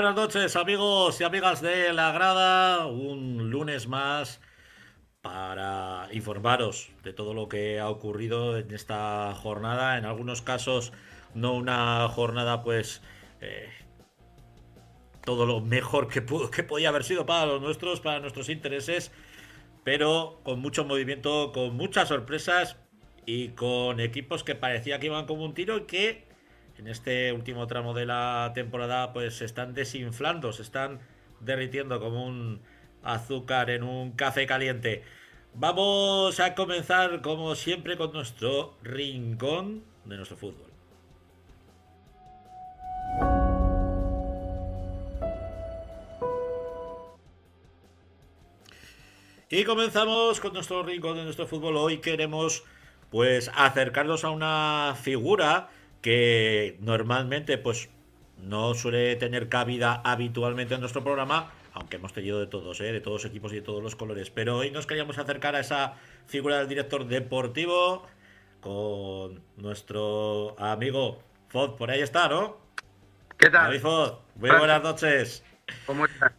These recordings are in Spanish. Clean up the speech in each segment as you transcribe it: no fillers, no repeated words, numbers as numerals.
buenas noches, amigos y amigas de La Grada. Un lunes más para informaros de todo lo que ha ocurrido en esta jornada. En algunos casos, no una jornada, pues, eh, todo lo mejor que podía haber sido para los nuestros, para nuestros intereses, pero con mucho movimiento, con muchas sorpresas y con equipos que parecía que iban como un tiro y que en este último tramo de la temporada pues se están desinflando, se están derritiendo como un azúcar en un café caliente. Vamos a comenzar como siempre con nuestro rincón de nuestro fútbol. Y comenzamos con nuestro rincón de nuestro fútbol. Hoy queremos pues acercarnos a una figura que normalmente pues no suele tener cabida habitualmente en nuestro programa, aunque hemos tenido de todos equipos y de todos los colores. Pero hoy nos queríamos acercar a esa figura del director deportivo con nuestro amigo Fod. Por ahí está, ¿no? ¿Qué David tal, Fod, muy Francho? buenas noches. ¿Cómo estás?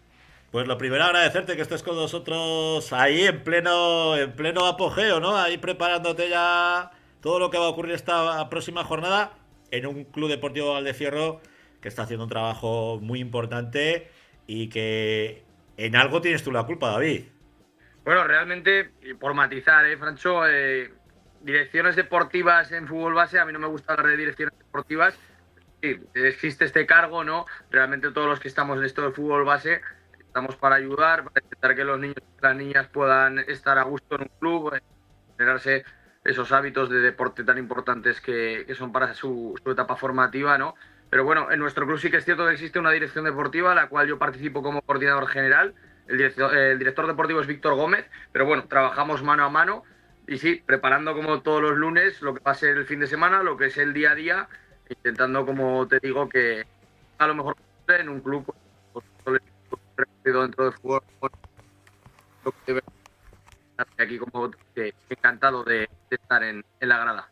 Pues lo primero agradecerte que estés con nosotros ahí en pleno apogeo, ¿no? Ahí preparándote ya todo lo que va a ocurrir esta próxima jornada en un club deportivo Valdefierro que está haciendo un trabajo muy importante y que en algo tienes tú la culpa, David. Bueno, realmente, y por matizar, Francho, direcciones deportivas en fútbol base, a mí no me gusta hablar de direcciones deportivas. Sí, existe este cargo, ¿no? Realmente todos los que estamos en esto del fútbol base estamos para ayudar, para intentar que los niños y las niñas puedan estar a gusto en un club, generarse esos hábitos de deporte tan importantes que son para su etapa formativa, ¿no? Pero bueno, en nuestro club sí que es cierto que existe una dirección deportiva, la cual yo participo como coordinador general. El director deportivo es Víctor Gómez, pero bueno, trabajamos mano a mano y sí, preparando como todos los lunes lo que va a ser el fin de semana, lo que es el día a día, intentando, como te digo, que a lo mejor en un club pues, dentro del fútbol, bueno, lo que debe estar aquí como que encantado de estar en la grada.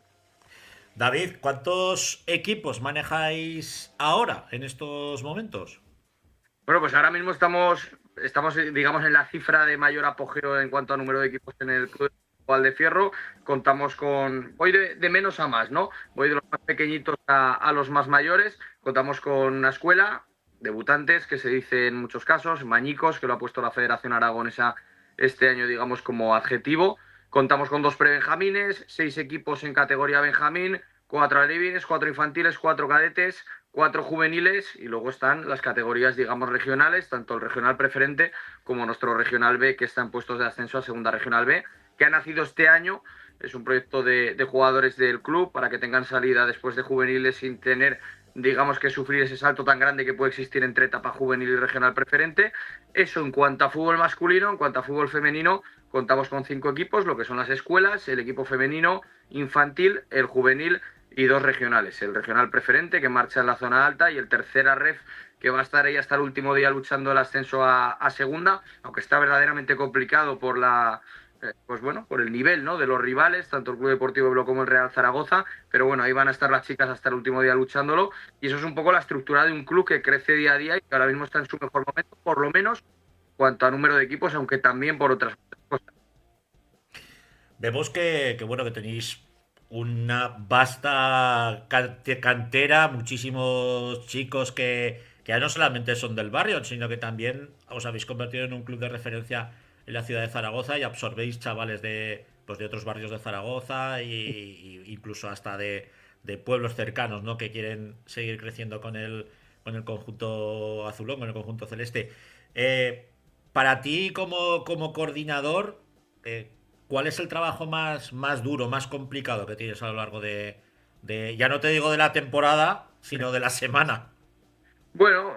David, ¿cuántos equipos manejáis ahora, en estos momentos? Bueno, pues ahora mismo estamos, digamos, en la cifra de mayor apogeo en cuanto a número de equipos en el club de Fierro. Contamos con, voy de menos a más, ¿no? Voy de los más pequeñitos a los más mayores. Contamos con una escuela, debutantes, que se dice en muchos casos, mañicos, que lo ha puesto la Federación Aragonesa este año, digamos, como adjetivo. Contamos con dos prebenjamines, 6 equipos en categoría benjamín, 4 alevines, 4 infantiles, 4 cadetes, 4 juveniles y luego están las categorías, digamos, regionales, tanto el regional preferente como nuestro regional B, que está en puestos de ascenso a segunda regional B, que ha nacido este año. Es un proyecto de jugadores del club para que tengan salida después de juveniles sin tener, digamos, que sufrir ese salto tan grande que puede existir entre etapa juvenil y regional preferente. Eso en cuanto a fútbol masculino. En cuanto a fútbol femenino, contamos con 5 equipos, lo que son las escuelas, el equipo femenino, infantil, el juvenil y 2 regionales. El regional preferente, que marcha en la zona alta, y el tercera ref, que va a estar ahí hasta el último día luchando el ascenso a segunda, aunque está verdaderamente complicado por pues bueno, por el nivel, ¿no?, de los rivales, tanto el Club Deportivo Ebro como el Real Zaragoza, pero bueno, ahí van a estar las chicas hasta el último día luchándolo, y eso es un poco la estructura de un club que crece día a día y que ahora mismo está en su mejor momento, por lo menos en cuanto a número de equipos, aunque también por otras cosas. Vemos que bueno, que tenéis una vasta cantera, muchísimos chicos que ya no solamente son del barrio, sino que también os habéis convertido en un club de referencia en la ciudad de Zaragoza y absorbéis chavales pues de otros barrios de Zaragoza y incluso hasta de pueblos cercanos, ¿no? Que quieren seguir creciendo con el conjunto azulón, con el conjunto celeste. Para ti como coordinador, eh, ¿cuál es el trabajo más duro, más complicado que tienes a lo largo ya no te digo de la temporada, sino de la semana? Bueno,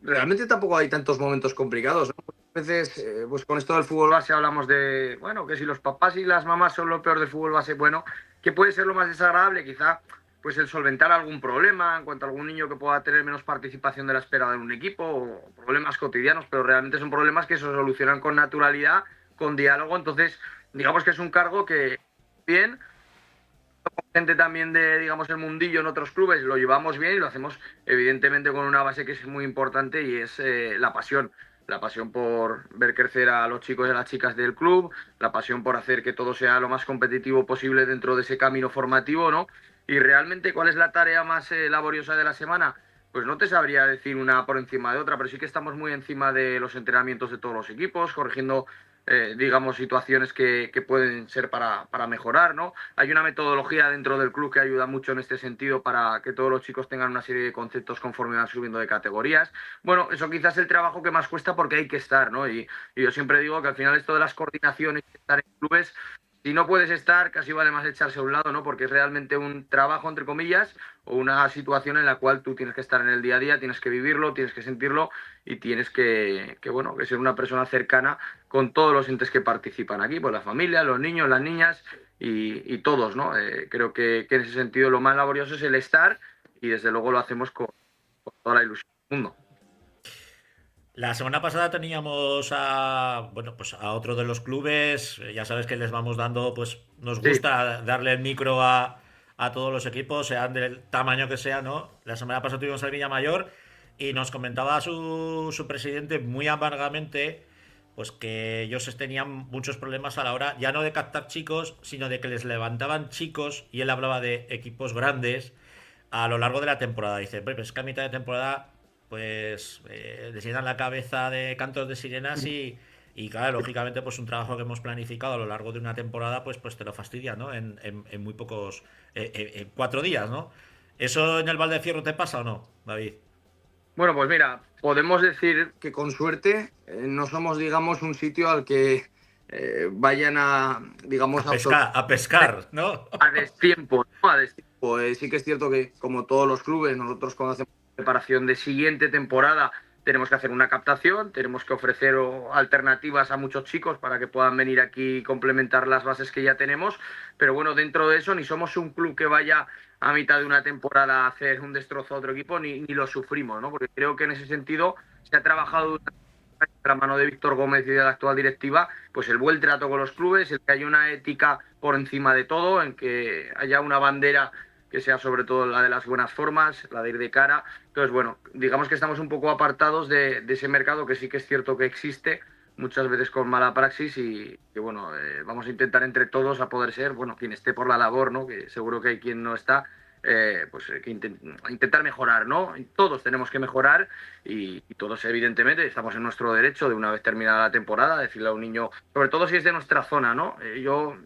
realmente tampoco hay tantos momentos complicados, ¿no? Muchas veces, pues con esto del fútbol base hablamos de, bueno, que si los papás y las mamás son lo peor del fútbol base, bueno, que puede ser lo más desagradable, quizá, pues el solventar algún problema en cuanto a algún niño que pueda tener menos participación de la esperada en un equipo, o problemas cotidianos, pero realmente son problemas que se solucionan con naturalidad, con diálogo. Entonces, digamos que es un cargo que, bien, gente también de, digamos, el mundillo en otros clubes, lo llevamos bien y lo hacemos evidentemente con una base que es muy importante y es la pasión. La pasión por ver crecer a los chicos y a las chicas del club, la pasión por hacer que todo sea lo más competitivo posible dentro de ese camino formativo, ¿no? Y realmente, ¿cuál es la tarea más laboriosa de la semana? Pues no te sabría decir una por encima de otra, pero sí que estamos muy encima de los entrenamientos de todos los equipos, corrigiendo, digamos, situaciones que pueden ser para mejorar, ¿no? Hay una metodología dentro del club que ayuda mucho en este sentido para que todos los chicos tengan una serie de conceptos conforme van subiendo de categorías. Bueno, eso quizás es el trabajo que más cuesta porque hay que estar, ¿no? Y yo siempre digo que al final esto de las coordinaciones y estar en clubes, si no puedes estar, casi vale más echarse a un lado, ¿no? Porque es realmente un trabajo, entre comillas, o una situación en la cual tú tienes que estar en el día a día, tienes que vivirlo, tienes que sentirlo y tienes bueno, que ser una persona cercana con todos los entes que participan aquí, pues la familia, los niños, las niñas y todos, ¿no? Creo que en ese sentido lo más laborioso es el estar y desde luego lo hacemos con toda la ilusión del mundo. La semana pasada teníamos a, bueno, pues a otro de los clubes, ya sabes que les vamos dando, pues nos Sí, gusta darle el micro a todos los equipos, sean del tamaño que sea, ¿no? La semana pasada tuvimos al Villamayor y nos comentaba su presidente muy amargamente, pues que ellos tenían muchos problemas a la hora, ya no de captar chicos, sino de que les levantaban chicos, y él hablaba de equipos grandes a lo largo de la temporada. Dice, pues es que a mitad de temporada pues les llenan la cabeza de cantos de sirenas y claro, lógicamente pues un trabajo que hemos planificado a lo largo de una temporada pues te lo fastidia, ¿no? En muy pocos, en 4 días, ¿no? ¿Eso en el Valdefierro te pasa o no, David? bueno, pues mira, podemos decir que con suerte no somos, digamos, un sitio al que vayan a, digamos, A pescar, ¿no? a destiempo, ¿no? A destiempo. Sí que es cierto que, como todos los clubes, nosotros cuando hacemos preparación de siguiente temporada tenemos que hacer una captación, tenemos que ofrecer alternativas a muchos chicos para que puedan venir aquí y complementar las bases que ya tenemos, pero bueno, dentro de eso ni somos un club que vaya a mitad de una temporada a hacer un destrozo a otro equipo, ni lo sufrimos, ¿no? Porque creo que en ese sentido se ha trabajado de la mano de Víctor Gómez y de la actual directiva, pues el buen trato con los clubes, el que haya una ética por encima de todo, en que haya una bandera que sea sobre todo la de las buenas formas, la de ir de cara. Entonces, bueno, digamos que estamos un poco apartados de ese mercado que sí que es cierto que existe, muchas veces con mala praxis y que, bueno, vamos a intentar entre todos a poder ser, bueno, quien esté por la labor, ¿no? Que seguro que hay quien no está, que intentar mejorar, ¿no? Todos tenemos que mejorar y todos, evidentemente, estamos en nuestro derecho de una vez terminada la temporada, decirle a un niño, sobre todo si es de nuestra zona, ¿no? Yo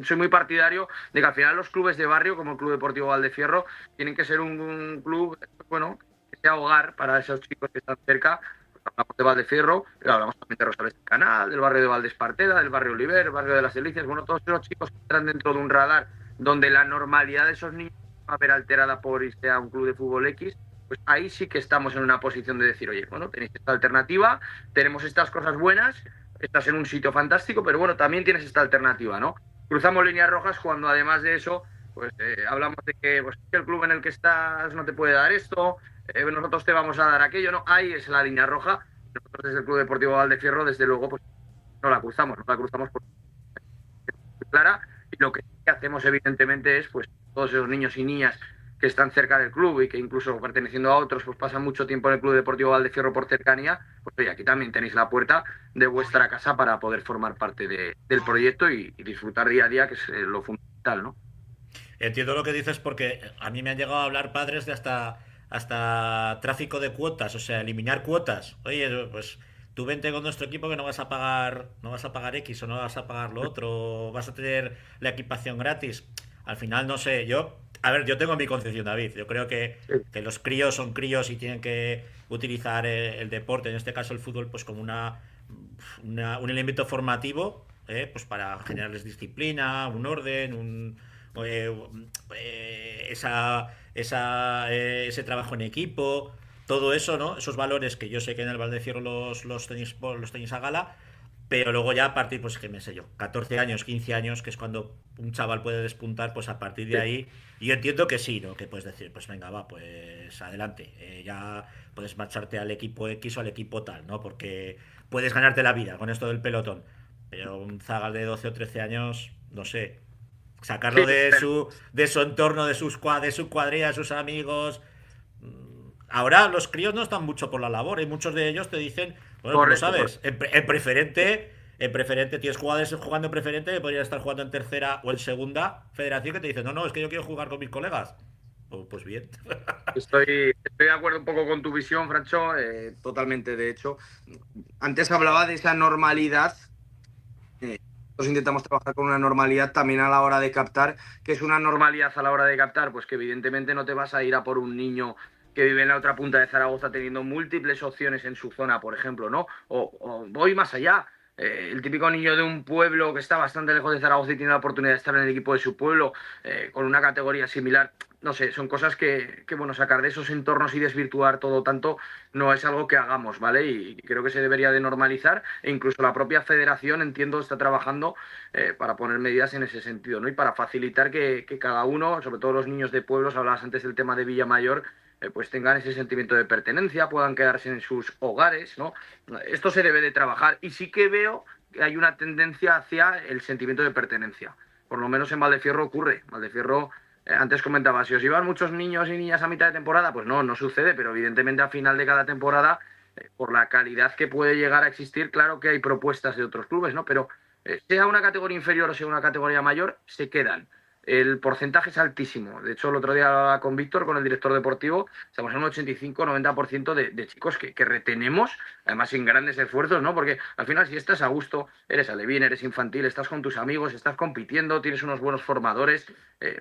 soy muy partidario de que al final los clubes de barrio, como el Club Deportivo Valdefierro, tienen que ser un club, bueno, que sea hogar para esos chicos que están cerca. Hablamos de Valdefierro, pero hablamos también de Rosales del Canal, del barrio de Valdesparteda, del barrio Oliver, el barrio de las Delicias, bueno, todos esos chicos que entran dentro de un radar donde la normalidad de esos niños va a ver alterada por irse a un club de fútbol X, pues ahí sí que estamos en una posición de decir, oye, bueno, tenéis esta alternativa, tenemos estas cosas buenas, estás en un sitio fantástico, pero bueno, también tienes esta alternativa, ¿no? Cruzamos líneas rojas cuando además de eso, pues hablamos de que, pues, que el club en el que estás no te puede dar esto, nosotros te vamos a dar aquello, ¿no? Ahí es la línea roja. Nosotros desde el Club Deportivo Valdefierro, desde luego, pues no la cruzamos porque es clara y lo que hacemos evidentemente es, pues, todos esos niños y niñas que están cerca del club y que incluso perteneciendo a otros, pues pasan mucho tiempo en el Club Deportivo Valdefierro por cercanía, pues oye, aquí también tenéis la puerta de vuestra casa para poder formar parte del proyecto y disfrutar día a día, que es lo fundamental, ¿no? Entiendo lo que dices porque a mí me han llegado a hablar padres de hasta tráfico de cuotas, o sea, eliminar cuotas. Oye, pues tú vente con nuestro equipo que no vas a pagar X o no vas a pagar lo otro, o vas a tener la equipación gratis. Al final no sé, a ver, yo tengo mi concepción, David. Yo creo que los críos son críos y tienen que utilizar el deporte, en este caso el fútbol, pues como un elemento formativo, pues para generarles disciplina, un orden, eh, ese trabajo en equipo, todo eso, ¿no? Esos valores que yo sé que en el Valdecierro los tenéis a gala, pero luego ya a partir, pues qué me sé yo, 14 años, 15 años, que es cuando un chaval puede despuntar, pues a partir de Sí. ahí, y yo entiendo que sí, ¿no? Que puedes decir, pues venga, va, pues adelante, ya puedes marcharte al equipo X o al equipo tal, ¿no? Porque puedes ganarte la vida con esto del pelotón, pero un zagal de 12 o 13 años, no sé, sacarlo Sí, de su entorno, de su cuadrilla, de sus amigos. Ahora los críos no están mucho por la labor y muchos de ellos te dicen, bueno, tú lo correcto, sabes, en preferente tienes jugadores jugando en preferente que podrían estar jugando en tercera o en segunda federación que te dicen, no, no, es que yo quiero jugar con mis colegas. Pues bien. Estoy de acuerdo un poco con tu visión, Francho, totalmente. De hecho, antes hablaba de esa normalidad. Nosotros intentamos trabajar con una normalidad también a la hora de captar. ¿Qué es una normalidad a la hora de captar? Pues que evidentemente no te vas a ir a por un niño que vive en la otra punta de Zaragoza teniendo múltiples opciones en su zona, por ejemplo, ¿no? O voy más allá. El típico niño de un pueblo que está bastante lejos de Zaragoza y tiene la oportunidad de estar en el equipo de su pueblo con una categoría similar. No sé, son cosas bueno, sacar de esos entornos y desvirtuar todo tanto no es algo que hagamos, ¿vale? Y creo que se debería de normalizar e incluso la propia federación, entiendo, está trabajando para poner medidas en ese sentido, ¿no? Y para facilitar que cada uno, sobre todo los niños de pueblos, hablabas antes del tema de Villamayor, pues tengan ese sentimiento de pertenencia, puedan quedarse en sus hogares, ¿no? Esto se debe de trabajar y sí que veo que hay una tendencia hacia el sentimiento de pertenencia. Por lo menos en Valdefierro ocurre. Valdefierro, antes comentaba, si os iban muchos niños y niñas a mitad de temporada, pues no, no sucede, pero evidentemente a final de cada temporada, por la calidad que puede llegar a existir, claro que hay propuestas de otros clubes, ¿no? Pero sea una categoría inferior o sea una categoría mayor, se quedan. El porcentaje es altísimo. De hecho, el otro día hablaba con Víctor, con el director deportivo, estamos en un 85-90% de chicos que retenemos, además sin grandes esfuerzos, ¿no? Porque al final, si estás a gusto, eres alevín, eres infantil, estás con tus amigos, estás compitiendo, tienes unos buenos formadores,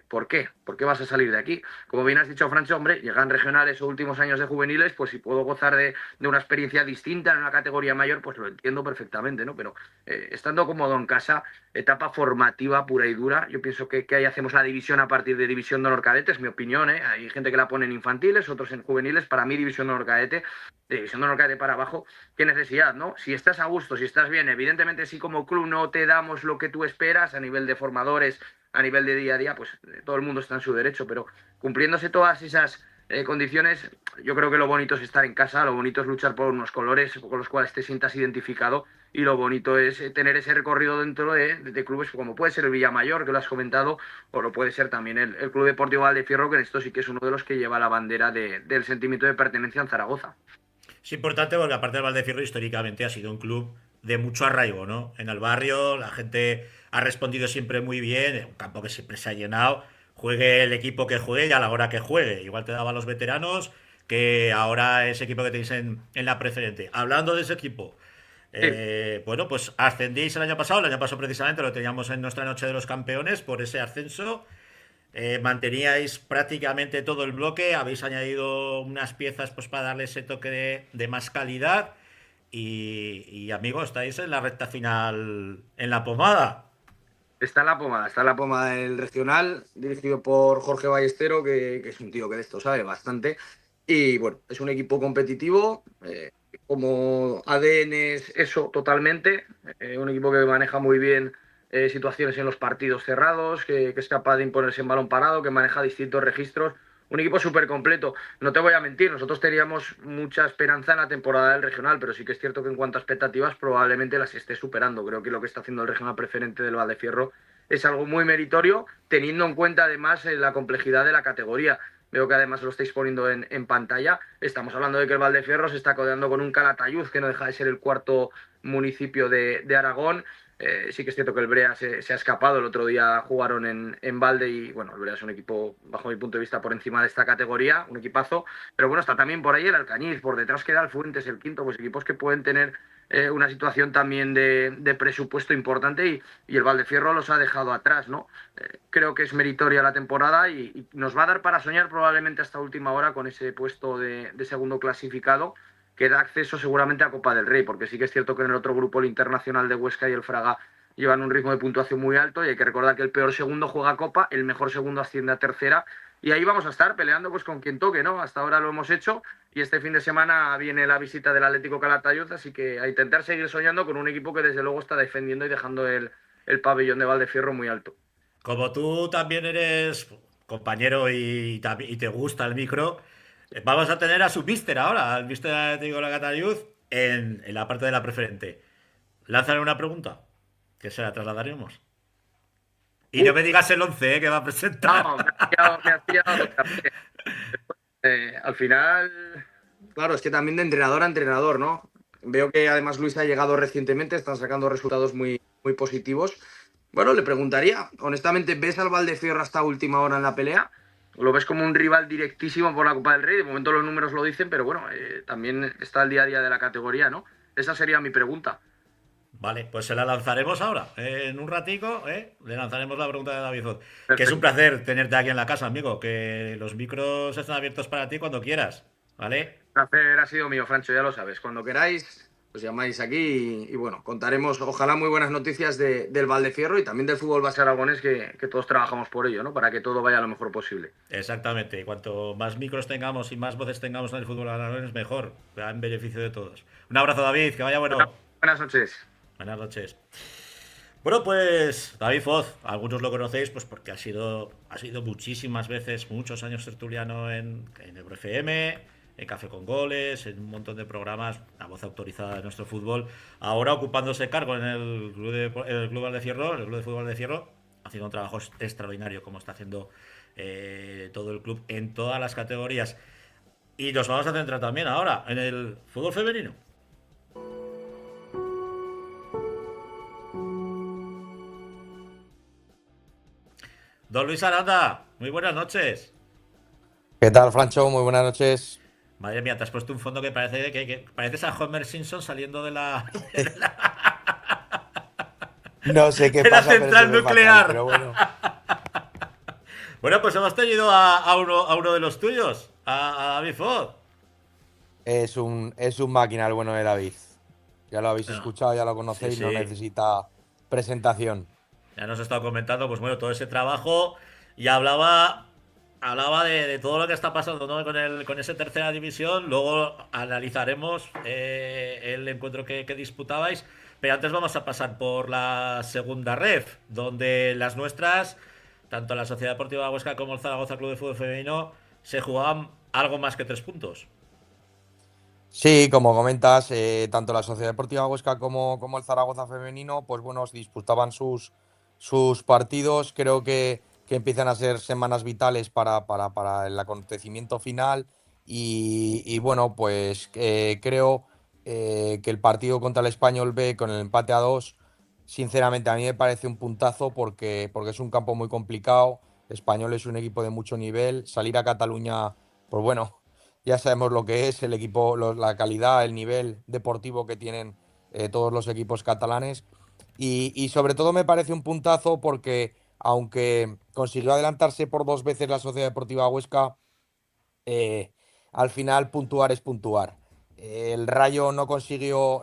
¿por qué? ¿Por qué vas a salir de aquí? Como bien has dicho, Francho, hombre, llegan regionales o últimos años de juveniles, pues si puedo gozar de una experiencia distinta en una categoría mayor, pues lo entiendo perfectamente, ¿no? Pero estando cómodo en casa, etapa formativa pura y dura, yo pienso que ahí hacemos la división a partir de división de honor cadete, es mi opinión, ¿eh? Hay gente que la pone en infantiles, otros en juveniles, para mí división de honor cadete, de división de honor cadete para abajo, qué necesidad, ¿no? Si estás a gusto, si estás bien, evidentemente si como club no te damos lo que tú esperas a nivel de formadores, a nivel de día a día, pues todo el mundo está en su derecho, pero cumpliéndose todas esas condiciones, yo creo que lo bonito es estar en casa, lo bonito es luchar por unos colores con los cuales te sientas identificado y lo bonito es tener ese recorrido dentro de clubes como puede ser el Villamayor, que lo has comentado, o lo puede ser también el Club Deportivo Valdefierro, que en esto sí que es uno de los que lleva la bandera del sentimiento de pertenencia en Zaragoza. Es importante porque aparte del Valdefierro históricamente ha sido un club de mucho arraigo, ¿no? En el barrio la gente ha respondido siempre muy bien, un campo que siempre se ha llenado, juegue el equipo que juegue y a la hora que juegue. Igual te daba a los veteranos que ahora ese equipo que tenéis en la preferente. Hablando de ese equipo, Sí, bueno, pues ascendíais el año pasado precisamente lo teníamos en nuestra noche de los campeones por ese ascenso. Manteníais prácticamente todo el bloque, habéis añadido unas piezas pues para darle ese toque de más calidad y amigos, estáis en la recta final en la pomada. está en la pomada del regional, dirigido por Jorge Ballestero, que es un tío que de esto sabe bastante. Y bueno, es un equipo competitivo, como ADN es eso totalmente, un equipo que maneja muy bien situaciones en los partidos cerrados, que es capaz de imponerse en balón parado, que maneja distintos registros. Un equipo súper completo. No te voy a mentir, nosotros teníamos mucha esperanza en la temporada del regional, pero sí que es cierto que en cuanto a expectativas probablemente las esté superando. Creo que lo que está haciendo el regional preferente del Valdefierro es algo muy meritorio, teniendo en cuenta además la complejidad de la categoría. Veo que además lo estáis poniendo en pantalla. Estamos hablando de que el Valdefierro se está codeando con un Calatayud, que no deja de ser el cuarto municipio de Aragón. Sí que es cierto que el Brea se ha escapado. El otro día jugaron en Valde y, bueno, el Brea es un equipo, bajo mi punto de vista, por encima de esta categoría, un equipazo. Pero bueno, está también por ahí el Alcañiz, por detrás queda el Fuentes, el quinto, pues equipos que pueden tener una situación también de presupuesto importante y el Valdefierro los ha dejado atrás, ¿no? Creo que es meritoria la temporada y nos va a dar para soñar probablemente hasta última hora con ese puesto de segundo clasificado que da acceso seguramente a Copa del Rey, porque sí que es cierto que en el otro grupo, el Internacional de Huesca y el Fraga, llevan un ritmo de puntuación muy alto y hay que recordar que el peor segundo juega Copa, el mejor segundo asciende a tercera y ahí vamos a estar peleando pues con quien toque, ¿no? Hasta ahora lo hemos hecho y este fin de semana viene la visita del Atlético Calatayud, así que a intentar seguir soñando con un equipo que desde luego está defendiendo y dejando el pabellón de Valdefierro muy alto. Como tú también eres compañero y te gusta el micro, vamos a tener a su mister ahora, al mister Atlético de la Catayuz, en la parte de la preferente. Lánzale una pregunta, que se la trasladaremos. Y no me digas el 11 que va a presentar. No, me has pillado también. Al final, claro, es que también de entrenador a entrenador, ¿no? Veo que además Luis ha llegado recientemente, están sacando resultados muy positivos. Bueno, le preguntaría, honestamente, ¿ves al Valdefierro hasta última hora en la pelea? ¿Lo ves como un rival directísimo por la Copa del Rey? De momento los números lo dicen, pero bueno, también está el día a día de la categoría, ¿no? Esa sería mi pregunta. Vale, pues se la lanzaremos ahora. En un ratico, le lanzaremos la pregunta de David Oz. Que es un Perfecto. placer tenerte aquí en la casa, amigo. Que los micros están abiertos para ti cuando quieras. ¿Vale? Un placer ha sido mío, Francho, ya lo sabes. Cuando queráis, os llamáis aquí y bueno, contaremos, ojalá, muy buenas noticias del Valdefierro y también del fútbol base aragonés, que todos trabajamos por ello, ¿no? Para que todo vaya lo mejor posible. Exactamente. Y cuanto más micros tengamos y más voces tengamos en el fútbol aragonés, mejor. En beneficio de todos. Un abrazo, David. Que vaya bueno. Buenas noches. Buenas noches. Bueno, pues David Foz, algunos lo conocéis pues porque ha sido muchísimas veces, muchos años tertuliano en Ebro FM, en Café con Goles, en un montón de programas, la voz autorizada de nuestro fútbol. Ahora ocupándose cargo en el Club Valdecierro, en el Club de Fútbol de Cierro, haciendo un trabajo extraordinario como está haciendo todo el club en todas las categorías. Y nos vamos a centrar también ahora en el fútbol femenino. Don Luis Aranda, muy buenas noches. ¿Qué tal, Francho? Muy buenas noches. Madre mía, te has puesto un fondo que parece que pareces a Homer Simpson saliendo No sé qué de la pasa, pero se central ve fatal, nuclear. pero bueno. Bueno, pues hemos tenido a uno de los tuyos, a David Foz. Es un máquina el bueno de David. Ya lo habéis Bueno, escuchado, ya lo sí, conocéis, no sí. necesita presentación. Ya nos ha estado comentando, pues bueno, todo ese trabajo y hablaba de todo lo que está pasando, ¿no? Con esa tercera división. Luego analizaremos el encuentro que disputabais. Pero antes vamos a pasar por la segunda ref, donde las nuestras, tanto la Sociedad Deportiva Huesca como el Zaragoza Club de Fútbol Femenino, se jugaban algo más que 3 puntos. Sí, como comentas, tanto la Sociedad Deportiva Huesca como el Zaragoza Femenino, pues bueno, disputaban sus partidos. Creo que empiezan a ser semanas vitales para el acontecimiento final. Y bueno, pues creo que el partido contra el Español B con el empate a 2, sinceramente a mí me parece un puntazo porque es un campo muy complicado. Español es un equipo de mucho nivel. Salir a Cataluña, pues bueno, ya sabemos lo que es el equipo, la calidad, el nivel deportivo que tienen todos los equipos catalanes. Y sobre todo me parece un puntazo porque, aunque consiguió adelantarse por 2 veces la Sociedad Deportiva Huesca, eh, al final puntuar es puntuar. El Rayo no consiguió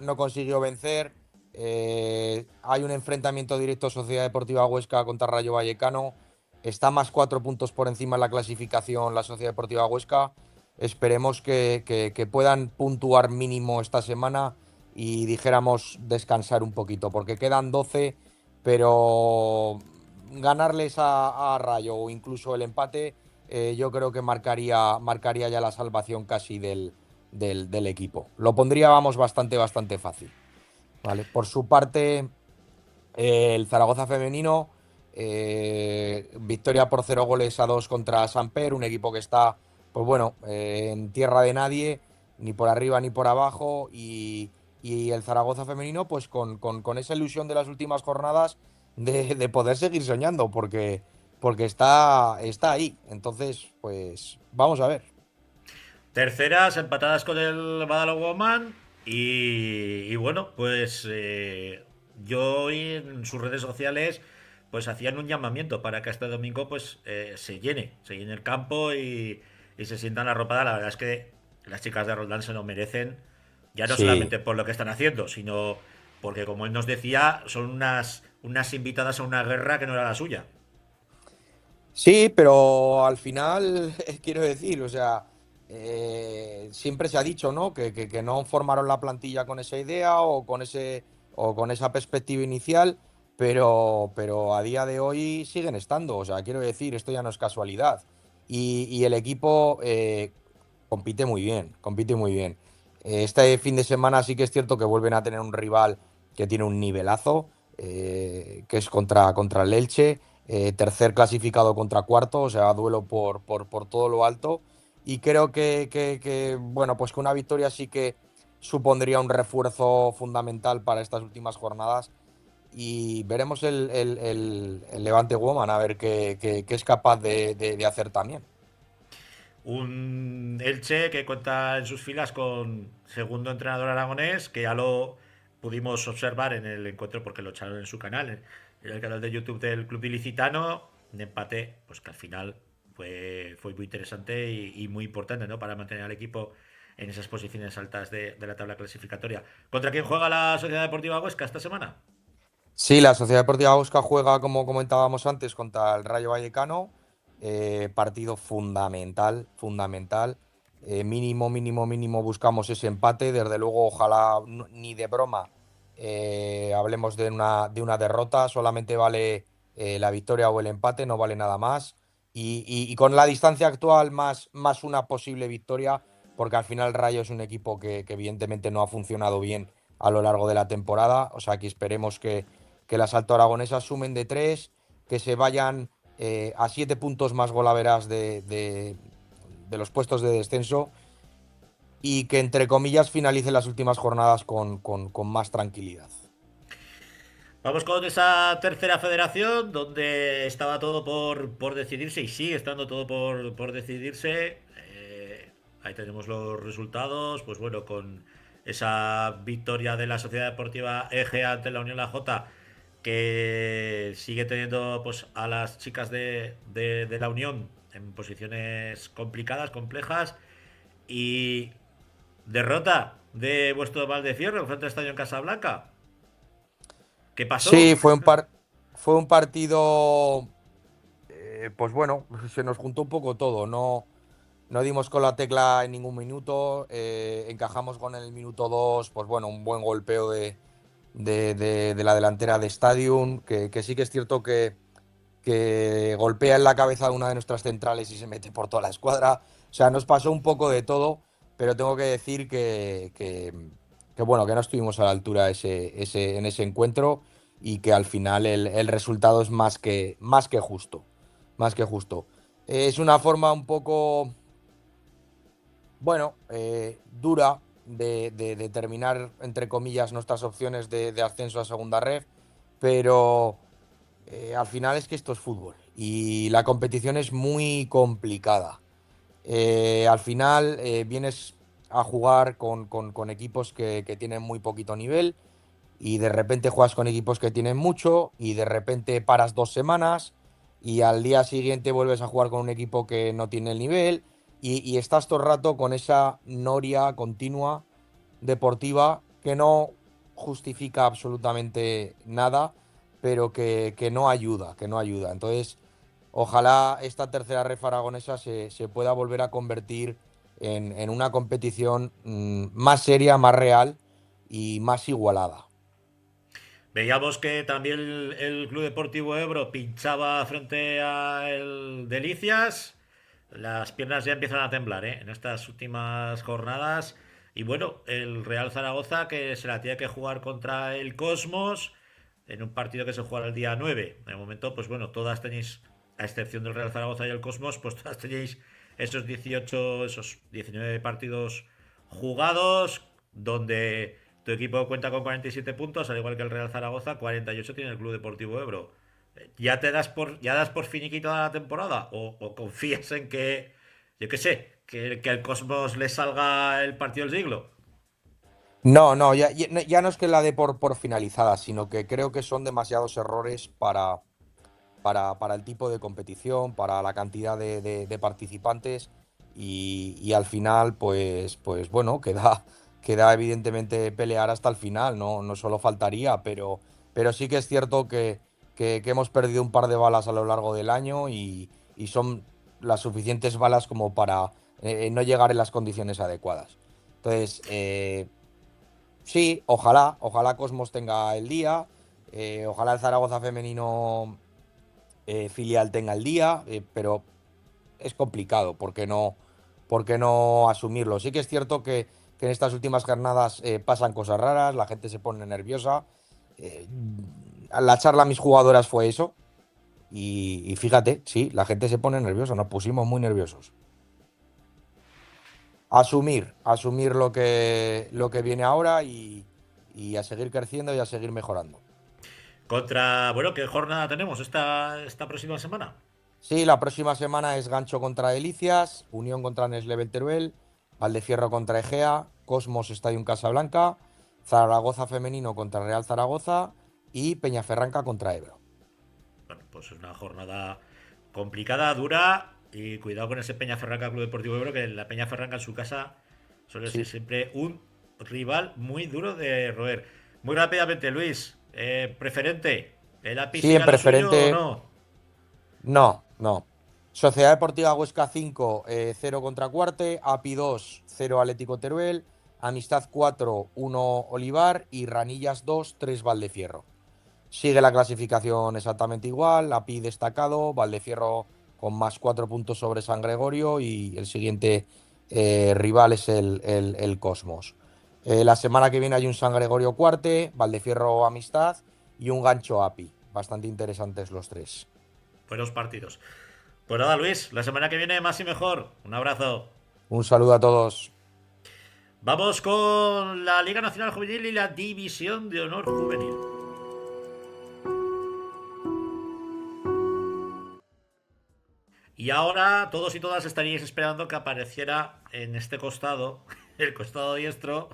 vencer. Hay un enfrentamiento directo Sociedad Deportiva Huesca contra Rayo Vallecano. Está más 4 puntos por encima en la clasificación la Sociedad Deportiva Huesca. Esperemos que puedan puntuar mínimo esta semana y, dijéramos, descansar un poquito, porque quedan 12, pero ganarles a Rayo o incluso el empate, yo creo que marcaría ya la salvación casi del equipo. Lo pondría, vamos, bastante fácil. ¿Vale? Por su parte, el Zaragoza femenino, victoria por 0 goles a 2 contra Samper, un equipo que está, pues bueno, en tierra de nadie, ni por arriba ni por abajo, y el Zaragoza femenino, pues con esa ilusión de las últimas jornadas de poder seguir soñando, porque está ahí. Entonces, pues vamos a ver. Terceras empatadas con el Badalona y bueno, pues yo hoy en sus redes sociales pues hacían un llamamiento para que este domingo pues se llene el campo y se sientan arropadas. La verdad es que las chicas de Roldán se lo merecen, ya no Sí, solamente por lo que están haciendo, sino porque, como él nos decía, son unas invitadas a una guerra que no era la suya. sí, pero al final, quiero decir, o sea, siempre se ha dicho, ¿no? Que no formaron la plantilla con esa idea o con esa perspectiva inicial, pero a día de hoy siguen estando. O sea, quiero decir, esto ya no es casualidad. Y el equipo compite muy bien, compite muy bien. Este fin de semana sí que es cierto que vuelven a tener un rival que tiene un nivelazo, que es contra el Elche. tercer clasificado contra cuarto, o sea, duelo por todo lo alto. Y creo bueno, pues que una victoria sí que supondría un refuerzo fundamental para estas últimas jornadas. Y veremos el Levante Woman a ver qué es capaz de hacer también. Un Elche que cuenta en sus filas con segundo entrenador aragonés, que ya lo pudimos observar en el encuentro porque lo echaron en su canal, en el canal de YouTube del Club Ilicitano. Un empate, pues que al final fue muy interesante y muy importante, ¿no? Para mantener al equipo en esas posiciones altas de la tabla clasificatoria. ¿Contra quién juega la Sociedad Deportiva Huesca esta semana? Sí, la Sociedad Deportiva Huesca juega, como comentábamos antes, contra el Rayo Vallecano. Partido fundamental, fundamental. Mínimo buscamos ese empate. Desde luego, ojalá ni de broma hablemos de una derrota. Solamente vale la victoria o el empate, no vale nada más. Y con la distancia actual, más una posible victoria, porque al final el Rayo es un equipo que evidentemente no ha funcionado bien a lo largo de la temporada. O sea que esperemos que las altoaragonesas sumen de 3, que se vayan a 7 puntos más golaveras de los puestos de descenso y que, entre comillas, finalicen las últimas jornadas con más tranquilidad. Vamos con esa tercera federación donde estaba todo por decidirse y sigue estando todo por decidirse. Ahí tenemos los resultados. Pues bueno, con esa victoria de la Sociedad Deportiva EGE ante la Unión La Jota, que sigue teniendo pues a las chicas de la Unión en posiciones complicadas, complejas. Y derrota de vuestro Valdefierro frente a Estadio en Casablanca. ¿Qué pasó? Sí, fue un partido, pues bueno, se nos juntó un poco todo. No dimos con la tecla en ningún minuto. Encajamos con el minuto 2, pues bueno, un buen golpeo de la delantera de Stadium, que sí que es cierto que golpea en la cabeza de una de nuestras centrales y se mete por toda la escuadra. O sea, nos pasó un poco de todo, pero tengo que decir que bueno, que no estuvimos a la altura en ese encuentro y que al final el resultado es más que justo. Más que justo. Es una forma un poco, bueno, dura de terminar, entre comillas, nuestras opciones de ascenso a segunda ref, pero al final es que esto es fútbol y la competición es muy complicada. Al final vienes a jugar con equipos que tienen muy poquito nivel y de repente juegas con equipos que tienen mucho y de repente paras 2 semanas y al día siguiente vuelves a jugar con un equipo que no tiene el nivel y estás todo el rato con esa noria continua deportiva que no justifica absolutamente nada, pero que no ayuda, que no ayuda. Entonces, ojalá esta tercera ref aragonesa se pueda volver a convertir en una competición más seria, más real y más igualada. Veíamos que también el Club Deportivo Ebro pinchaba frente a el Delicias. Las piernas ya empiezan a temblar, ¿eh? En estas últimas jornadas. Y bueno, el Real Zaragoza que se la tiene que jugar contra el Cosmos en un partido que se juega el día 9. De momento, pues bueno, todas tenéis, a excepción del Real Zaragoza y el Cosmos, pues todas tenéis esos 18, esos 19 partidos jugados, donde tu equipo cuenta con 47 puntos, al igual que el Real Zaragoza, 48 tiene el Club Deportivo Ebro. ¿Ya das por finiquita la temporada? ¿O confías en que, yo qué sé, que al Cosmos le salga el partido del siglo? No, no, ya no es que la dé por finalizada, sino que creo que son demasiados errores para el tipo de competición, para la cantidad de participantes y al final, pues bueno, queda evidentemente pelear hasta el final, no solo faltaría, pero sí que es cierto que hemos perdido un par de balas a lo largo del año y son las suficientes balas como para no llegar en las condiciones adecuadas. Entonces, sí, ojalá Cosmos tenga el día, ojalá el Zaragoza femenino filial tenga el día, pero es complicado, ¿por qué no asumirlo? Sí que es cierto que en estas últimas jornadas pasan cosas raras, la gente se pone nerviosa. La charla a mis jugadoras fue eso, Y fíjate, sí, la gente se pone nerviosa, nos pusimos muy nerviosos. Asumir lo que viene ahora y a seguir creciendo y a seguir mejorando. Bueno, ¿qué jornada tenemos esta próxima semana? Sí, la próxima semana es Gancho contra Delicias, Unión contra Neslevel Teruel, Valdefierro contra Egea, Cosmos Stadium Casablanca, Zaragoza Femenino contra Real Zaragoza y Peñaferranca contra Ebro. Bueno, pues es una jornada complicada, dura y cuidado con ese Peñaferranca Club Deportivo Ebro, que la Peñaferranca en su casa suele ser Sí, siempre un rival muy duro de roer. Muy rápidamente, Luis, preferente, ¿el API sí, sigue en a lo suyo o preferente, no? no, no. Sociedad Deportiva Huesca 5, 0 contra Cuarte, API 2, 0 Atlético Teruel, Amistad 4, 1 Olivar y Ranillas 2, 3 Valdefierro. Sigue la clasificación exactamente igual, API destacado, Valdefierro con más 4 puntos sobre San Gregorio y el siguiente rival es el Cosmos. La semana que viene hay un San Gregorio Cuarte, Valdefierro Amistad y un Gancho API. Bastante interesantes los tres. Buenos partidos. Pues nada, Luis, la semana que viene más y mejor. Un abrazo. Un saludo a todos. Vamos con la Liga Nacional Juvenil y la División de Honor Juvenil. Y ahora todos y todas estaríais esperando que apareciera en este costado, el costado diestro,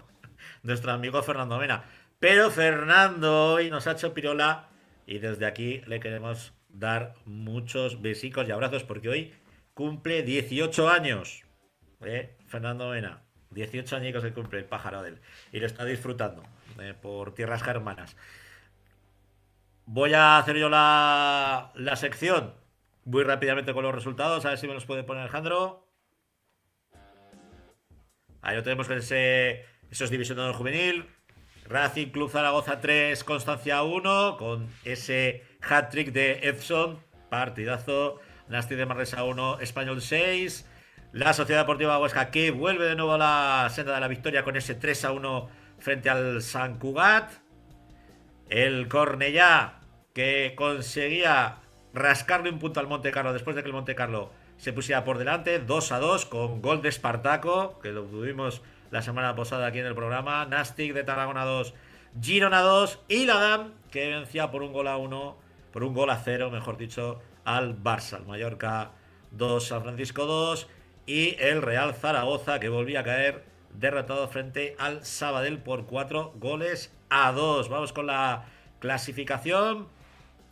nuestro amigo Fernando Mena. Pero Fernando hoy nos ha hecho pirola y desde aquí le queremos dar muchos besicos y abrazos porque hoy cumple 18 años. Fernando Mena. 18 añicos que cumple el pájaro de él. Y lo está disfrutando por tierras germanas. Voy a hacer yo la sección muy rápidamente con los resultados. A ver si me los puede poner Alejandro. Ahí lo tenemos con eso es División de Honor Juvenil. Racing Club Zaragoza 3, Constancia 1, con ese hat-trick de Edson. Partidazo. Nastic de Manresa 1, Español 6. La Sociedad Deportiva Huesca que vuelve de nuevo a la senda de la victoria con ese 3-1 frente al San Cugat. El Cornellá que conseguía rascarle un punto al Monte Carlo después de que el Monte Carlo se pusiera por delante, 2-2 con gol de Espartaco, que lo tuvimos la semana pasada aquí en el programa. Nastic de Tarragona 2, Girona 2 y la DAM que vencía por un gol a 1, por un gol a 0, mejor dicho, al Barça. Al Mallorca 2, San Francisco 2 y el Real Zaragoza que volvía a caer derrotado frente al Sabadell por 4-2. Vamos con la clasificación.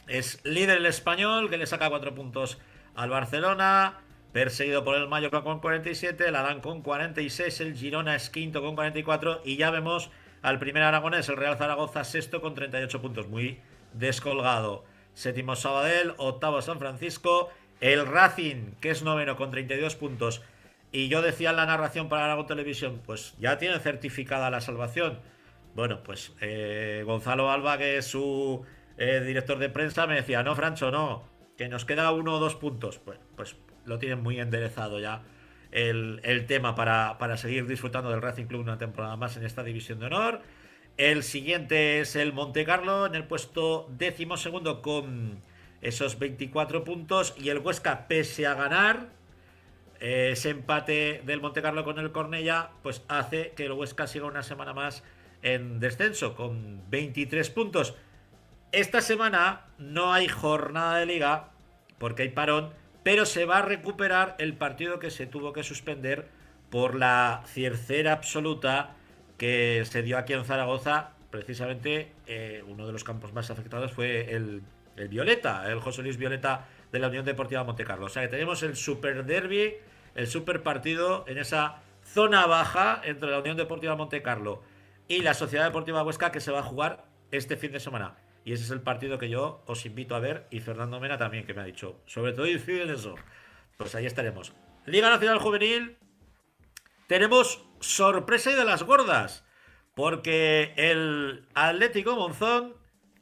Es líder el Español, que le saca 4 puntos al Barcelona. Perseguido por el Mallorca con 47, el Adán con 46, el Girona es quinto con 44. Y ya vemos al primer aragonés, el Real Zaragoza, sexto con 38 puntos. Muy descolgado. Séptimo Sabadell, octavo San Francisco. El Racing, que es noveno con 32 puntos. Y yo decía en la narración para Aragón Televisión, pues ya tiene certificada la salvación. Bueno, pues Gonzalo Alba, que es su director de prensa, me decía, no, Francho, no, que nos queda 1 o 2 puntos. Pues lo tienen muy enderezado ya el tema para seguir disfrutando del Racing Club una temporada más en esta división de honor. El siguiente es el Montecarlo en el puesto 12º con esos 24 puntos. Y el Huesca, pese a ganar, ese empate del Montecarlo con el Cornellá, pues hace que el Huesca siga una semana más en descenso con 23 puntos. Esta semana no hay jornada de liga porque hay parón, pero se va a recuperar el partido que se tuvo que suspender por la ciercera absoluta que se dio aquí en Zaragoza. Precisamente uno de los campos más afectados fue el Violeta, el José Luis Violeta de la Unión Deportiva Montecarlo. O sea que tenemos el super derby, el super partido en esa zona baja entre la Unión Deportiva Montecarlo y la Sociedad Deportiva Huesca, que se va a jugar este fin de semana. Y ese es el partido que yo os invito a ver. Y Fernando Mena también, que me ha dicho, sobre todo incide en eso. Pues ahí estaremos. Liga Nacional Juvenil. Tenemos sorpresa y de las gordas. Porque el Atlético Monzón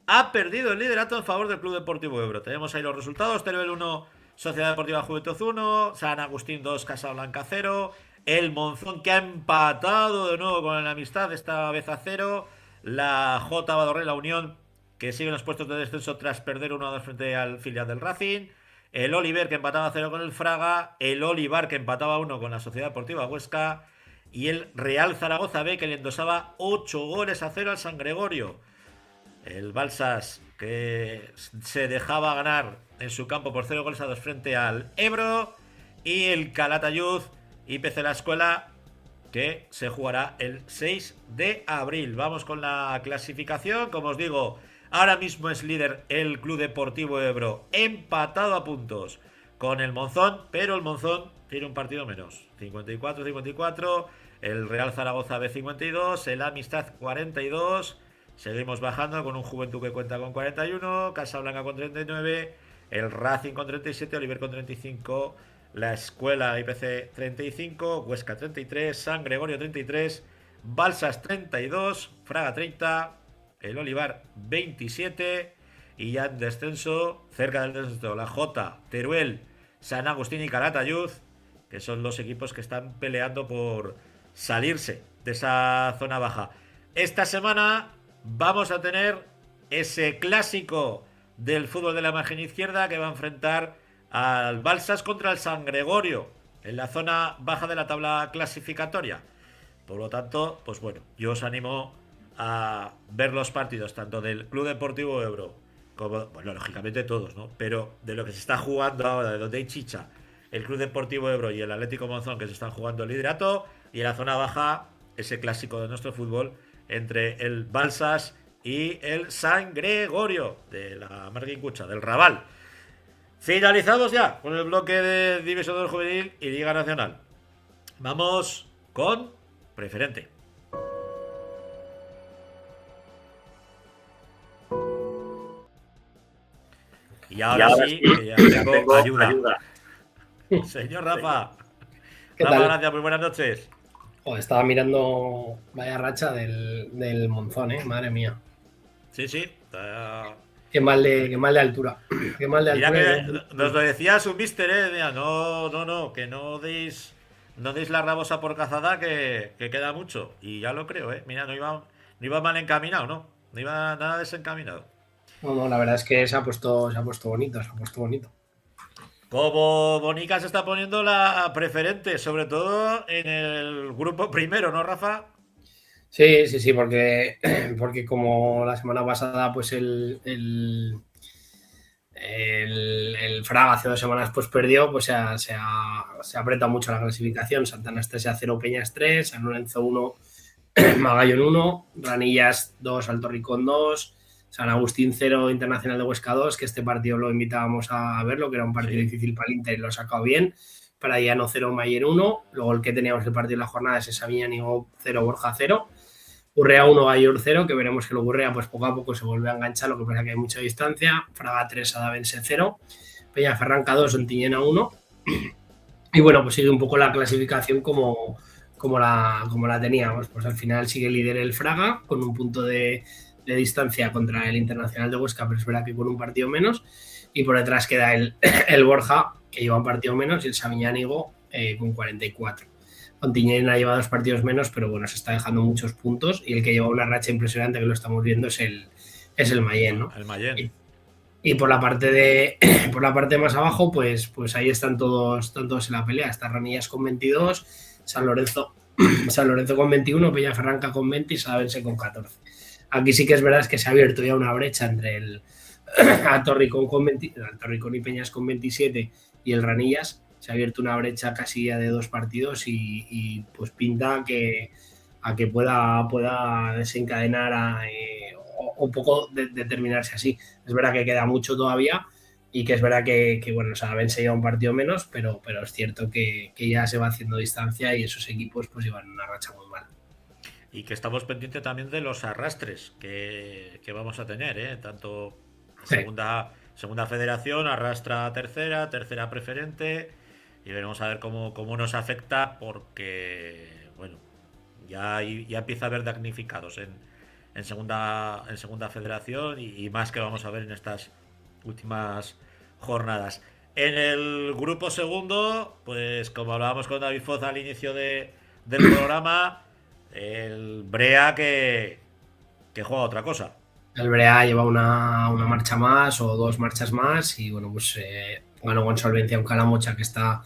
ha perdido el liderato en favor del Club Deportivo Ebro. Tenemos ahí los resultados. Teruel 1, Sociedad Deportiva Juventud 1, San Agustín 2, Casablanca 0. El Monzón que ha empatado de nuevo con la Amistad, esta vez a 0. La J. Badorré, la Unión, que sigue en los puestos de descenso tras perder 1-2 frente al filial del Racing. El Oliver, que empataba 0 con el Fraga. El Olivar, que empataba 1 con la Sociedad Deportiva Huesca. Y el Real Zaragoza B, que le endosaba 8-0 al San Gregorio. El Balsas, que se dejaba ganar en su campo por 0-2 frente al Ebro. Y el Calatayud IPC La Escuela, que se jugará el 6 de abril. Vamos con la clasificación. Como os digo, ahora mismo es líder el Club Deportivo Ebro, empatado a puntos con el Monzón, pero el Monzón tiene un partido menos. 54-54. El Real Zaragoza B 52. El Amistad 42. Seguimos bajando con un Juventud que cuenta con 41. Casablanca con 39. El Racing con 37. Oliver con 35. La Escuela IPC 35. Huesca 33. San Gregorio 33. Balsas 32. Fraga 30. El Olivar 27. Y ya en descenso, cerca del descenso, la J, Teruel, San Agustín y Calatayud, que son los equipos que están peleando por salirse de esa zona baja. Esta semana vamos a tener ese clásico del fútbol de la margen izquierda que va a enfrentar al Balsas contra el San Gregorio en la zona baja de la tabla clasificatoria. Por lo tanto, pues bueno, yo os animo a ver los partidos tanto del Club Deportivo Ebro como, bueno, lógicamente todos, ¿no? Pero de lo que se está jugando ahora, de donde hay chicha, el Club Deportivo Ebro y el Atlético Monzón, que se están jugando el liderato, y en la zona baja, ese clásico de nuestro fútbol entre el Balsas y el San Gregorio de la Margen Cucha, del Raval. Finalizados ya con el bloque de División del Juvenil y Liga Nacional. Vamos con Preferente. Y ahora sí, que ya tengo ayuda. Señor Rafa. ¿Qué Rafa, tal? gracias, muy buenas noches. Joder, estaba mirando vaya racha del Monzón, madre mía. Sí. Qué mal de altura. Qué mal de Mira altura. que nos lo decía su mister, mira, no, que no deis la rabosa por cazada, que queda mucho. Y ya lo creo, mira, no iba mal encaminado, ¿no? No iba nada desencaminado. No, la verdad es que se ha puesto bonito. Como Bonica se está poniendo la Preferente, sobre todo en el grupo primero, ¿no, Rafa? Sí, porque como la semana pasada, pues el Fraga hace 2 semanas pues perdió, pues se ha apretado mucho la clasificación. Santa Anastasia 0, Peñas 3, San Lorenzo 1, Magallón 1, Ranillas 2, Alto Ricón 2, San Agustín 0, Internacional de Huesca 2, que este partido lo invitábamos a verlo, que era un partido difícil para el Inter y lo ha sacado bien. Pradiano 0, Mayer 1. Luego el que teníamos el partido de la jornada es Sabiñánigo 0, Borja 0. Urrea 1, Bayor 0, que veremos que lo Urrea pues poco a poco se vuelve a enganchar, lo que pasa que hay mucha distancia. Fraga 3, Adavense 0. Peñaferranca 2, Ontiñena 1. Y bueno, pues sigue un poco la clasificación como la teníamos. Pues al final sigue líder el Fraga con un punto de distancia contra el Internacional de Huesca, pero es verdad que con un partido menos. Y por detrás queda el Borja, que lleva un partido menos, y el Sabiñánigo con 44. Ontiñena lleva 2 partidos menos, pero bueno, se está dejando muchos puntos. Y el que lleva una racha impresionante, que lo estamos viendo, es el Mayén, ¿no? El Mayén. Y por la parte más abajo, pues ahí están todos en la pelea. Está Ranillas con 22, San Lorenzo con 21, Peñaferranca con 20 y Sabense con 14. Aquí sí que es verdad que se ha abierto ya una brecha entre el Alto Ricón y Peñas con 27 y el Ranillas. Se ha abierto una brecha casi ya de 2 partidos y pues pinta a que pueda desencadenar un poco determinarse así. Es verdad que queda mucho todavía y que es verdad que bueno, Sabense lleva un partido menos, pero es cierto que ya se va haciendo distancia y esos equipos pues llevan una racha muy mala. Y que estamos pendientes también de los arrastres que vamos a tener, tanto segunda federación, arrastra a tercera Preferente, y veremos a ver cómo nos afecta, porque bueno, ya empieza a haber damnificados en segunda federación y más que vamos a ver en estas últimas jornadas. En el grupo segundo, pues como hablábamos con David Foz al inicio del programa, el Brea que juega otra cosa. El Brea lleva una marcha más o 2 marchas más y bueno, pues ganó con solvencia un Calamocha que está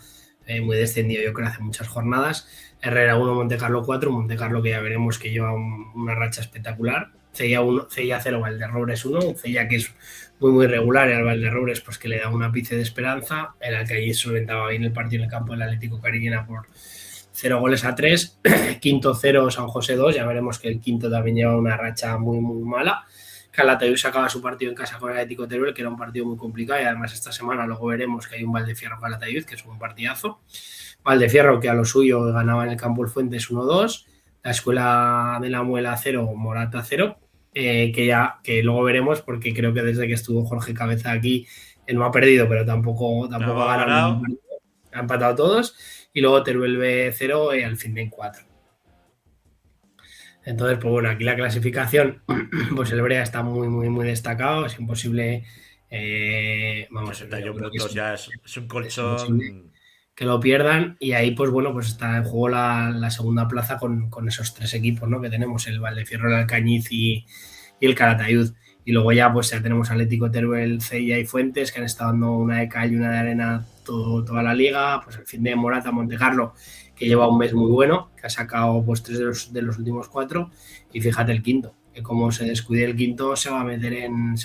muy descendido, yo creo, hace muchas jornadas. Herrera 1, Montecarlo 4, Montecarlo que ya veremos que lleva una racha espectacular. Cella 1, Cella 0, Valderrobres 1, un Cella que es muy regular y al Valderrobres pues que le da un ápice de esperanza. El Alcañiz solventaba bien el partido en el campo del Atlético Cariñena por 0-3. Quinto 0, San José 2, ya veremos que el quinto también lleva una racha muy mala. Calatayud sacaba su partido en casa con el Atlético Teruel, que era un partido muy complicado, y además esta semana luego veremos que hay un Valdefierro-Calatayud, que es un partidazo. Valdefierro, que a lo suyo ganaba en el campo el Fuentes 1-2, la Escuela de la Muela 0, Morata 0, que luego veremos, porque creo que desde que estuvo Jorge Cabeza aquí, no ha perdido, pero tampoco ha ganado. Ha empatado todos, y luego Teruel B 0 al fin de 4. Entonces, pues bueno, aquí la clasificación, pues el Brea está muy destacado, es imposible, 61 puntos ya es un colchón que lo pierdan, y ahí pues bueno, pues está en juego la segunda plaza con esos 3 equipos, ¿no? Que tenemos el Valdefierro, el Alcañiz y el Calatayud. Y luego ya pues ya tenemos Atlético Teruel, Cella y Fuentes, que han estado dando una de cal y una de arena toda la liga. Pues el fin de Morata, Montecarlo, que lleva un mes muy bueno, que ha sacado pues 3 de los últimos 4. Y fíjate el quinto, que como se descuide el quinto se va a meter en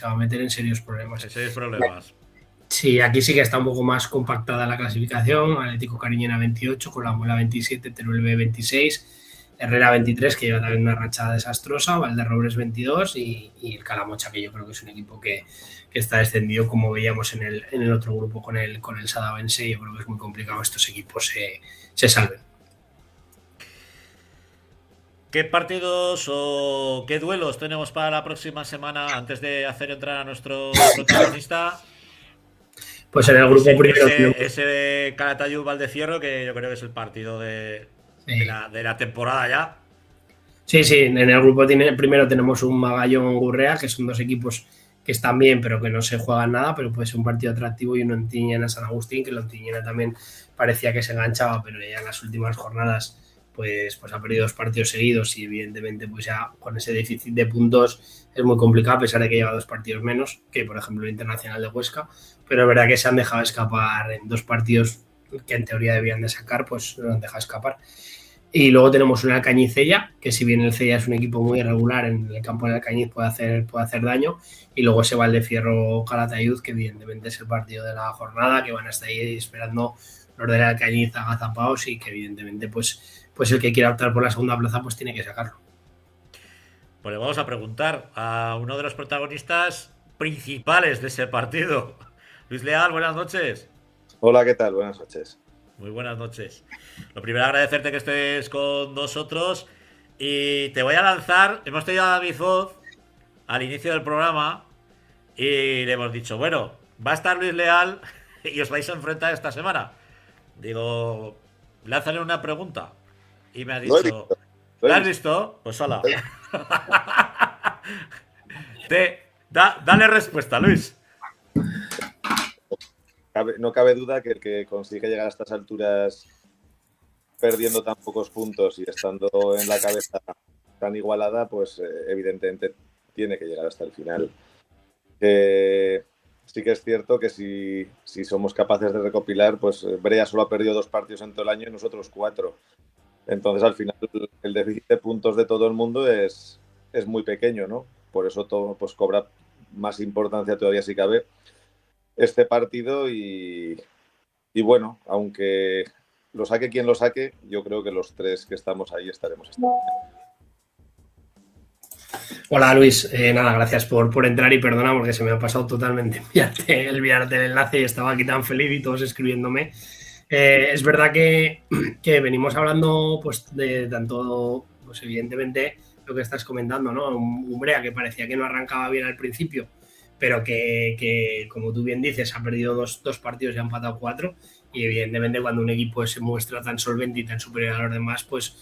serios problemas. Sí, aquí sí que está un poco más compactada la clasificación. Atlético Cariñena 28, con la Muela 27, Teruel B 26, Herrera 23, que lleva también una rachada desastrosa, Valderrobres 22 y el Calamocha, que yo creo que es un equipo que está descendido, como veíamos en el otro grupo con el Sadavense. Yo creo que es muy complicado que estos equipos se salven. ¿Qué partidos o qué duelos tenemos para la próxima semana antes de hacer entrar a nuestro protagonista? Pues en el grupo primero. Ese de Calatayud Valdefierro, que yo creo que es el partido de la temporada ya. Sí, en el grupo primero tenemos un Magallón Gurrea, que son 2 equipos que están bien, pero que no se juegan nada, pero puede ser un partido atractivo, y uno en Tiñena San Agustín, que el Tiñena también parecía que se enganchaba, pero ya en las últimas jornadas pues ha perdido 2 partidos seguidos, y evidentemente pues ya con ese déficit de puntos es muy complicado, a pesar de que lleva 2 partidos menos que por ejemplo el Internacional de Huesca, pero es verdad que se han dejado escapar en 2 partidos que en teoría debían de sacar, pues no han dejado escapar. Y luego tenemos un Alcañiz Cella, que si bien el Cella es un equipo muy irregular, en el campo del Alcañiz puede hacer daño. Y luego ese Valdefierro Calatayud, que evidentemente es el partido de la jornada, que van a estar ahí esperando los del Alcañiz agazapados, y que evidentemente pues el que quiera optar por la segunda plaza pues tiene que sacarlo. Pues le vamos a preguntar a uno de los protagonistas principales de ese partido. Luis Leal, buenas noches. Hola, ¿qué tal? Buenas noches. Muy buenas noches. Lo primero, agradecerte que estés con nosotros, y te voy a lanzar. Hemos tenido a David Foz al inicio del programa y le hemos dicho, bueno, va a estar Luis Leal y os vais a enfrentar esta semana. Digo, lánzale una pregunta, y me ha dicho, ¿la has visto? Pues hola. Dale respuesta, Luis. No cabe duda que el que consigue llegar a estas alturas perdiendo tan pocos puntos y estando en la cabeza tan igualada, pues evidentemente tiene que llegar hasta el final. Sí que es cierto que si somos capaces de recopilar, pues Brea solo ha perdido 2 partidos en todo el año y nosotros 4. Entonces al final el déficit de puntos de todo el mundo es muy pequeño, ¿no? Por eso todo pues cobra más importancia todavía, si cabe, este partido, y bueno, aunque lo saque quien lo saque, yo creo que los 3 que estamos ahí estaremos. Hola Luis, nada, gracias por entrar, y perdona porque se me ha pasado totalmente enviarte el enlace y estaba aquí tan feliz y todos escribiéndome. Es verdad que venimos hablando pues de tanto, pues evidentemente lo que estás comentando, ¿no? Un Brea que parecía que no arrancaba bien al principio, pero que como tú bien dices, ha perdido dos partidos y ha empatado 4, y evidentemente cuando un equipo se muestra tan solvente y tan superior a los demás, pues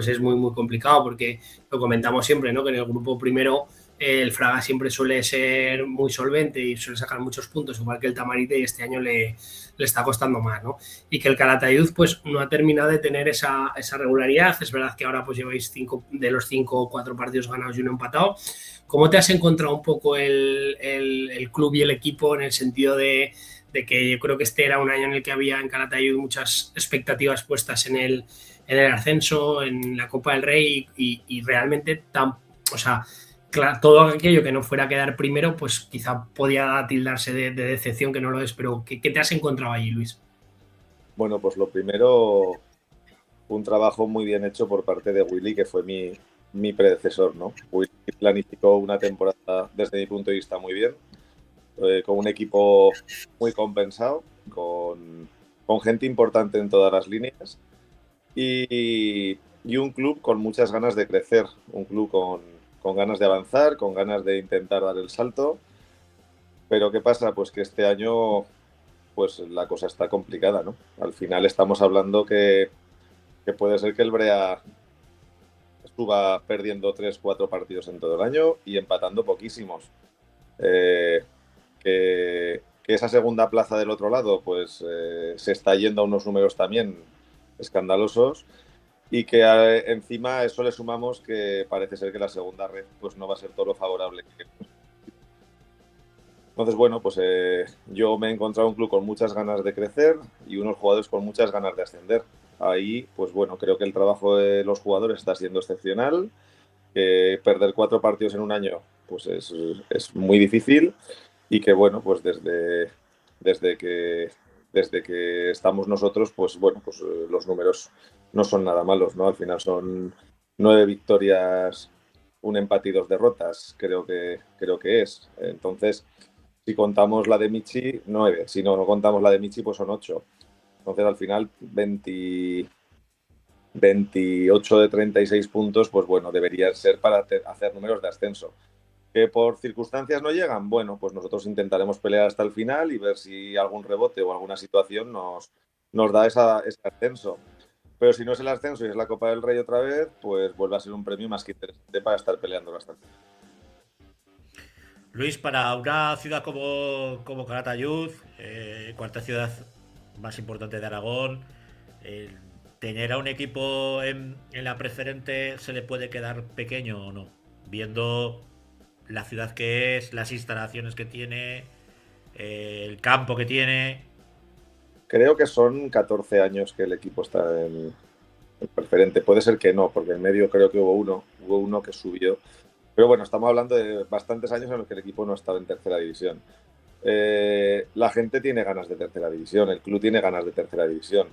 es muy complicado, porque lo comentamos siempre, ¿no? Que en el grupo primero El Fraga siempre suele ser muy solvente y suele sacar muchos puntos, igual que el Tamarite, y este año le está costando más, ¿no? Y que el Calatayud pues no ha terminado de tener esa regularidad. Es verdad que ahora pues lleváis 5 de los 5 o 4 partidos ganados y uno empatado. ¿Cómo te has encontrado un poco el club y el equipo en el sentido de que yo creo que este era un año en el que había en Calatayud muchas expectativas puestas en el ascenso, en la Copa del Rey y realmente o sea, claro, todo aquello que no fuera a quedar primero, pues quizá podía tildarse de decepción, que no lo es, pero ¿qué te has encontrado allí, Luis? Bueno, pues lo primero, un trabajo muy bien hecho por parte de Willy, que fue mi predecesor, ¿no? Willy planificó una temporada, desde mi punto de vista, muy bien, con un equipo muy compensado, con gente importante en todas las líneas y un club con muchas ganas de crecer, un club con ganas de avanzar, con ganas de intentar dar el salto. Pero ¿qué pasa? Pues que este año pues la cosa está complicada, ¿no? Al final estamos hablando que puede ser que el Brea estuvo perdiendo 3-4 partidos en todo el año y empatando poquísimos. Que esa segunda plaza del otro lado pues se está yendo a unos números también escandalosos y que encima a eso le sumamos que parece ser que la segunda red pues no va a ser todo lo favorable. Entonces, bueno, pues yo me he encontrado un club con muchas ganas de crecer y unos jugadores con muchas ganas de ascender. Ahí, pues bueno, creo que el trabajo de los jugadores está siendo excepcional. Perder 4 partidos en un año pues es muy difícil y que, bueno, pues desde que estamos nosotros, pues bueno, pues los números no son nada malos, ¿no? Al final son 9 victorias, un empate y 2 derrotas, creo que es. Entonces, si contamos la de Michi, 9. Si no contamos la de Michi, pues son 8. Entonces, al final, 28 de 36 puntos, pues bueno, deberían ser para hacer números de ascenso. ¿Que por circunstancias no llegan? Bueno, pues nosotros intentaremos pelear hasta el final y ver si algún rebote o alguna situación nos da ese ascenso. Pero si no es el ascenso y es la Copa del Rey otra vez, pues vuelve a ser un premio más que interesante para estar peleando bastante. Luis, para una ciudad como Calatayud, cuarta ciudad más importante de Aragón, tener a un equipo en la preferente se le puede quedar pequeño o no, viendo la ciudad que es, las instalaciones que tiene, el campo que tiene. Creo que son 14 años que el equipo está en preferente. Puede ser que no, porque en medio creo que hubo uno que subió. Pero bueno, estamos hablando de bastantes años en los que el equipo no ha estado en tercera división. La gente tiene ganas de tercera división, el club tiene ganas de tercera división.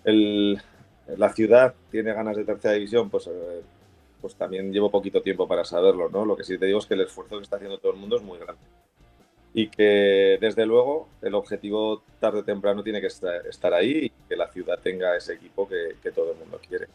La ciudad tiene ganas de tercera división, pues también llevo poquito tiempo para saberlo, ¿no? Lo que sí te digo es que el esfuerzo que está haciendo todo el mundo es muy grande. Y que, desde luego, el objetivo tarde o temprano tiene que estar ahí y que la ciudad tenga ese equipo que todo el mundo quiere.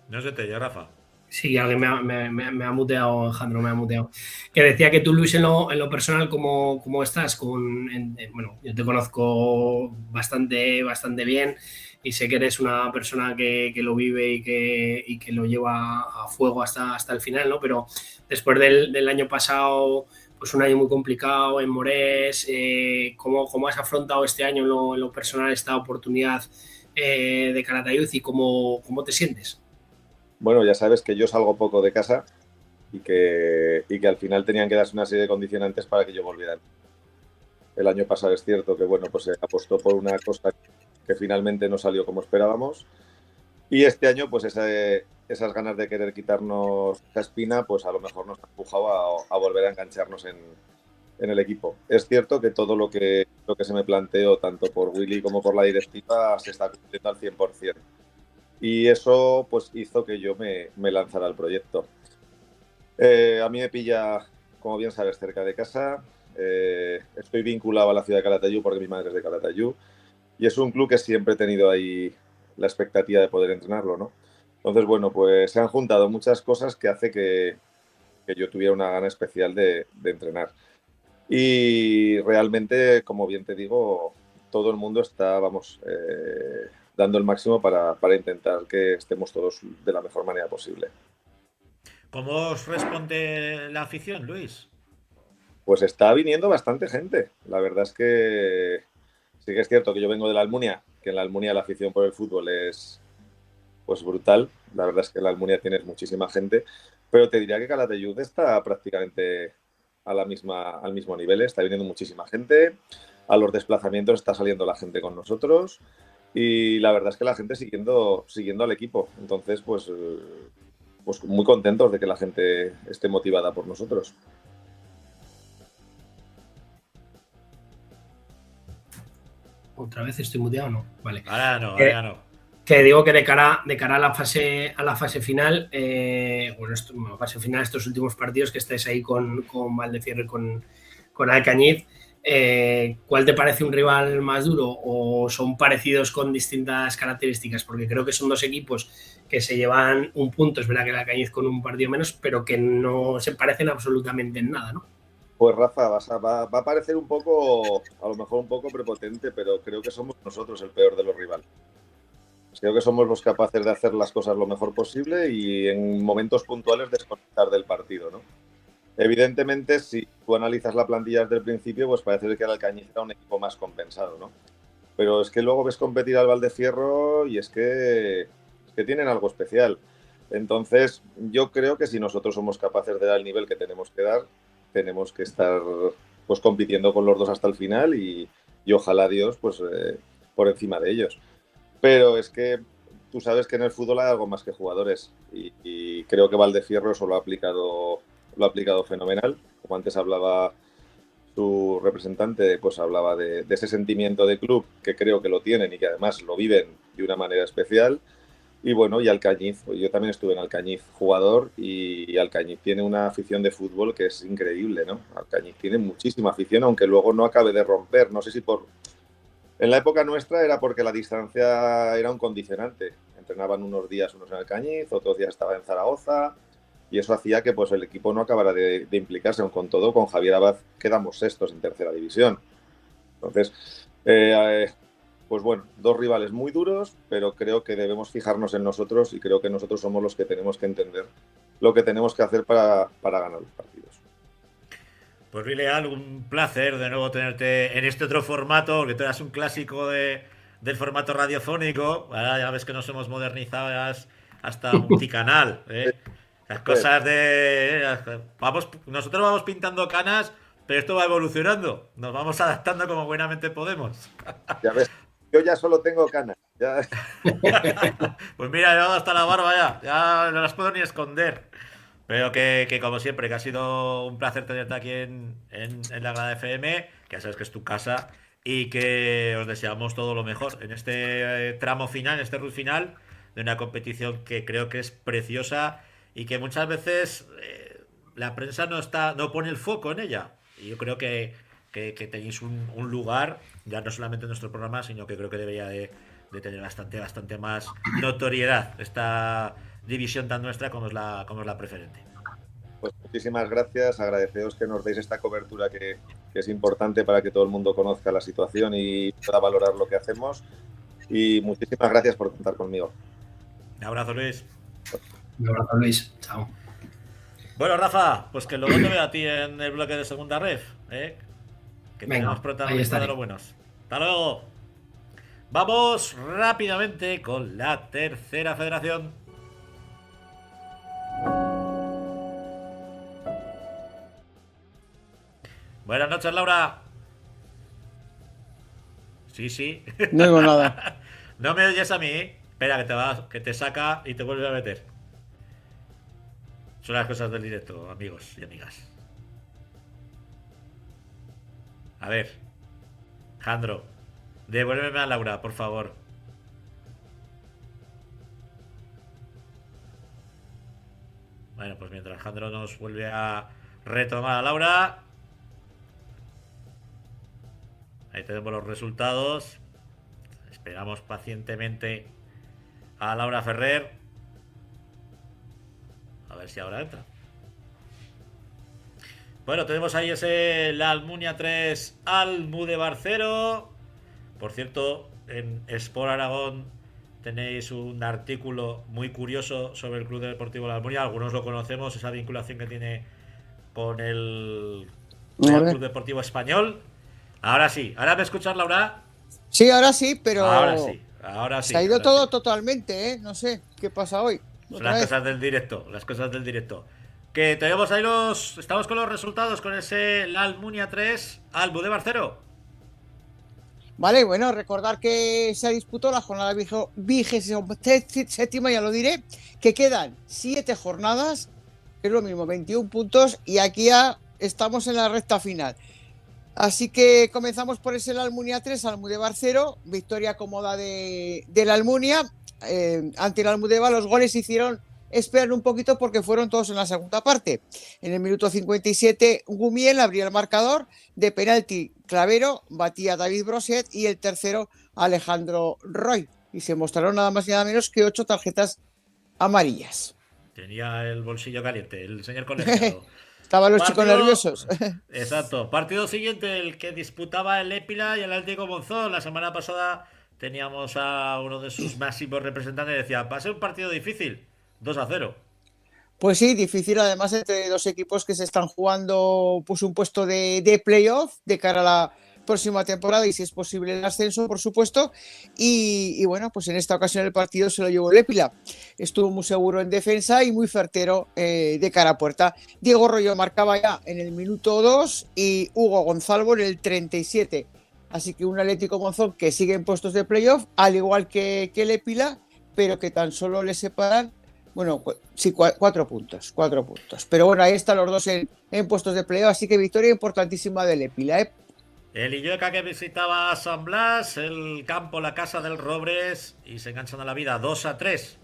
No se te oye, Rafa. Sí, alguien me ha muteado, Alejandro, me ha muteado. Que decía que tú, Luis, en lo personal, ¿cómo estás? Bueno, yo te conozco bastante bien y sé que eres una persona que lo vive y que lo lleva a fuego hasta el final, ¿no? Pero después del año pasado, pues un año muy complicado en Morés, ¿cómo has afrontado este año en lo personal esta oportunidad de Calatayud y cómo te sientes? Bueno, ya sabes que yo salgo poco de casa y que al final tenían que darse una serie de condicionantes para que yo volviera. El año pasado es cierto que, bueno, pues se apostó por una cosa que finalmente no salió como esperábamos. Y este año, pues esas ganas de querer quitarnos esa espina, pues a lo mejor nos ha empujado a volver a engancharnos en el equipo. Es cierto que todo lo que se me planteó, tanto por Willy como por la directiva, se está cumpliendo al 100%. Y eso pues hizo que yo me lanzara al proyecto. A mí me pilla, como bien sabes, cerca de casa. Estoy vinculado a la ciudad de Calatayud porque mi madre es de Calatayud. Y es un club que siempre he tenido ahí la expectativa de poder entrenarlo, ¿no? Entonces, bueno, pues se han juntado muchas cosas que hace que yo tuviera una gana especial de entrenar. Y realmente, como bien te digo, todo el mundo está, dando el máximo para intentar que estemos todos de la mejor manera posible. ¿Cómo os responde la afición, Luis? Pues está viniendo bastante gente. La verdad es que sí que es cierto que yo vengo de la Almunia, que en la Almunia la afición por el fútbol es pues brutal. La verdad es que en la Almunia tienes muchísima gente, pero te diría que Calatayud está prácticamente al mismo nivel. Está viniendo muchísima gente. A los desplazamientos está saliendo la gente con nosotros y la verdad es que la gente siguiendo al equipo. Entonces, pues muy contentos de que la gente esté motivada por nosotros. Otra vez estoy muteado, ¿no? Vale. Ahora no. Que digo que de cara a la fase final, fase final, estos últimos partidos que estáis ahí con Valdefierro y con Alcañiz, ¿cuál te parece un rival más duro o son parecidos con distintas características? Porque creo que son dos equipos que se llevan un punto, es verdad que el Alcañiz con un partido menos, pero que no se parecen absolutamente en nada, ¿no? Pues Rafa, va a parecer un poco, a lo mejor un poco prepotente, pero creo que somos nosotros el peor de los rivales. Creo que somos los capaces de hacer las cosas lo mejor posible y en momentos puntuales desconectar del partido, ¿no? Evidentemente, si tú analizas la plantilla desde el principio, pues parece que el Alcañiz era un equipo más compensado, ¿no? Pero es que luego ves competir al Valdefierro y es que tienen algo especial. Entonces, yo creo que si nosotros somos capaces de dar el nivel que tenemos que dar, tenemos que estar pues compitiendo con los dos hasta el final y ojalá Dios pues por encima de ellos. Pero es que tú sabes que en el fútbol hay algo más que jugadores y creo que Valdefierro eso lo ha aplicado fenomenal. Como antes hablaba su representante, pues hablaba de ese sentimiento de club que creo que lo tienen y que además lo viven de una manera especial. Y bueno, y Alcañiz, yo también estuve en Alcañiz jugador y Alcañiz tiene una afición de fútbol que es increíble, ¿no? Alcañiz tiene muchísima afición, aunque luego no acabe de romper. No sé si en la época nuestra era porque la distancia era un condicionante. Entrenaban unos días unos en Alcañiz, otros días estaban en Zaragoza y eso hacía que pues el equipo no acabara de implicarse. Aun con todo, con Javier Abad quedamos sextos en tercera división. Entonces, pues bueno, dos rivales muy duros, pero creo que debemos fijarnos en nosotros y creo que nosotros somos los que tenemos que entender lo que tenemos que hacer para ganar los partidos. Pues Leal, un placer de nuevo tenerte en este otro formato, que tú eras un clásico del formato radiofónico. Ahora ya ves que nos hemos modernizado hasta multicanal. Las cosas nosotros vamos pintando canas, pero esto va evolucionando. Nos vamos adaptando como buenamente podemos. Ya ves. Yo ya solo tengo canas. Ya. Pues mira, yo hasta la barba ya no las puedo ni esconder. Pero que como siempre, que ha sido un placer tenerte aquí en la Grada FM, que ya sabes que es tu casa, y que os deseamos todo lo mejor en este tramo final, en este run final, de una competición que creo que es preciosa y que muchas veces la prensa no pone el foco en ella. Y yo creo que tenéis un lugar, ya no solamente en nuestro programa, sino que creo que debería de tener bastante más notoriedad esta división tan nuestra como es la preferente. Pues muchísimas gracias, agradeceos que nos deis esta cobertura que es importante para que todo el mundo conozca la situación y pueda valorar lo que hacemos, y muchísimas gracias por contar conmigo. Un abrazo, Luis. Un abrazo, Luis. Chao. Bueno, Rafa, pues que luego te veo a ti en el bloque de segunda ref, ¿eh? Que venga, tenemos protagonistas de los buenos. Hasta luego. Vamos rápidamente con la tercera federación. Buenas noches, Laura. Sí. No digo nada. No me oyes a mí. Espera, que te saca y te vuelve a meter. Son las cosas del directo, amigos y amigas. A ver, Jandro, devuélveme a Laura, por favor. Bueno, pues mientras Jandro nos vuelve a retomar a Laura. Ahí tenemos los resultados. Esperamos pacientemente a Laura Ferrer. A ver si ahora entra. Bueno, tenemos ahí la Almunia 3, Almudebar 0. Por cierto, en Sport Aragón tenéis un artículo muy curioso sobre el Club Deportivo La Almunia. Algunos lo conocemos, esa vinculación que tiene con el Real Club Deportivo Español. Ahora sí, ¿ahora me escuchas, Laura? Sí, ahora sí, pero ahora sí. Se ha ido todo sí. totalmente, ¿eh? No sé qué pasa hoy. Las cosas del directo, Que tenemos ahí estamos con los resultados, con ese La Almunia 3, Almudévar 0. Vale, bueno, recordar que se disputó la jornada 27ª, ya lo diré, que quedan 7 jornadas, que es lo mismo, 21 puntos, y aquí ya estamos en la recta final. Así que comenzamos por ese La Almunia 3, Almudévar 0, victoria cómoda de la Almunia. Ante el Almudévar los goles hicieron esperar un poquito porque fueron todos en la segunda parte. En el minuto 57, Gumiel abría el marcador, de penalti Clavero batía a David Broset y el tercero Alejandro Roy. Y se mostraron nada más y nada menos que 8 tarjetas amarillas. Tenía el bolsillo caliente, el señor colegiado. Estaban los chicos nerviosos. Exacto. Partido siguiente, el que disputaba el Épila y el Atlético Monzón. La semana pasada teníamos a uno de sus máximos representantes y decía, va a ser un partido difícil, 2-0. Pues sí, difícil además entre dos equipos que se están jugando pues un puesto de playoff de cara a la próxima temporada y si es posible el ascenso, por supuesto. Y bueno, pues en esta ocasión el partido se lo llevó el Épila. Estuvo muy seguro en defensa y muy certero de cara a puerta. Diego Rollo marcaba ya en el minuto 2 y Hugo Gonzalvo en el 37. Así que un Atlético Monzón que sigue en puestos de playoff, al igual que el Épila, pero que tan solo le separan, bueno, sí, 4 puntos. Pero bueno, ahí están los dos en puestos de playoff, así que victoria importantísima del Épila, ¿eh? El Illueca que visitaba a San Blas, el campo, la casa del Robres, y se enganchan a la vida, 2-3.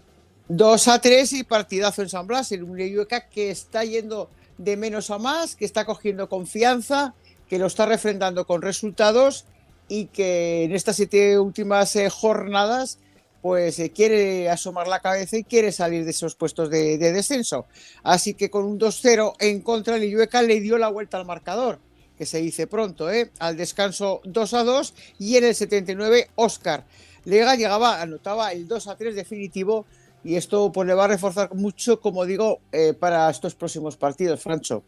2-3 y partidazo en San Blas. El Illueca que está yendo de menos a más, que está cogiendo confianza, que lo está refrendando con resultados y que en estas 7 últimas jornadas pues quiere asomar la cabeza y quiere salir de esos puestos de descenso. Así que con un 2-0 en contra, el Illueca le dio la vuelta al marcador, que se dice pronto, al descanso 2-2 y en el 79 Óscar Lega anotaba el 2-3 definitivo y esto pues le va a reforzar mucho, como digo, para estos próximos partidos, Francho.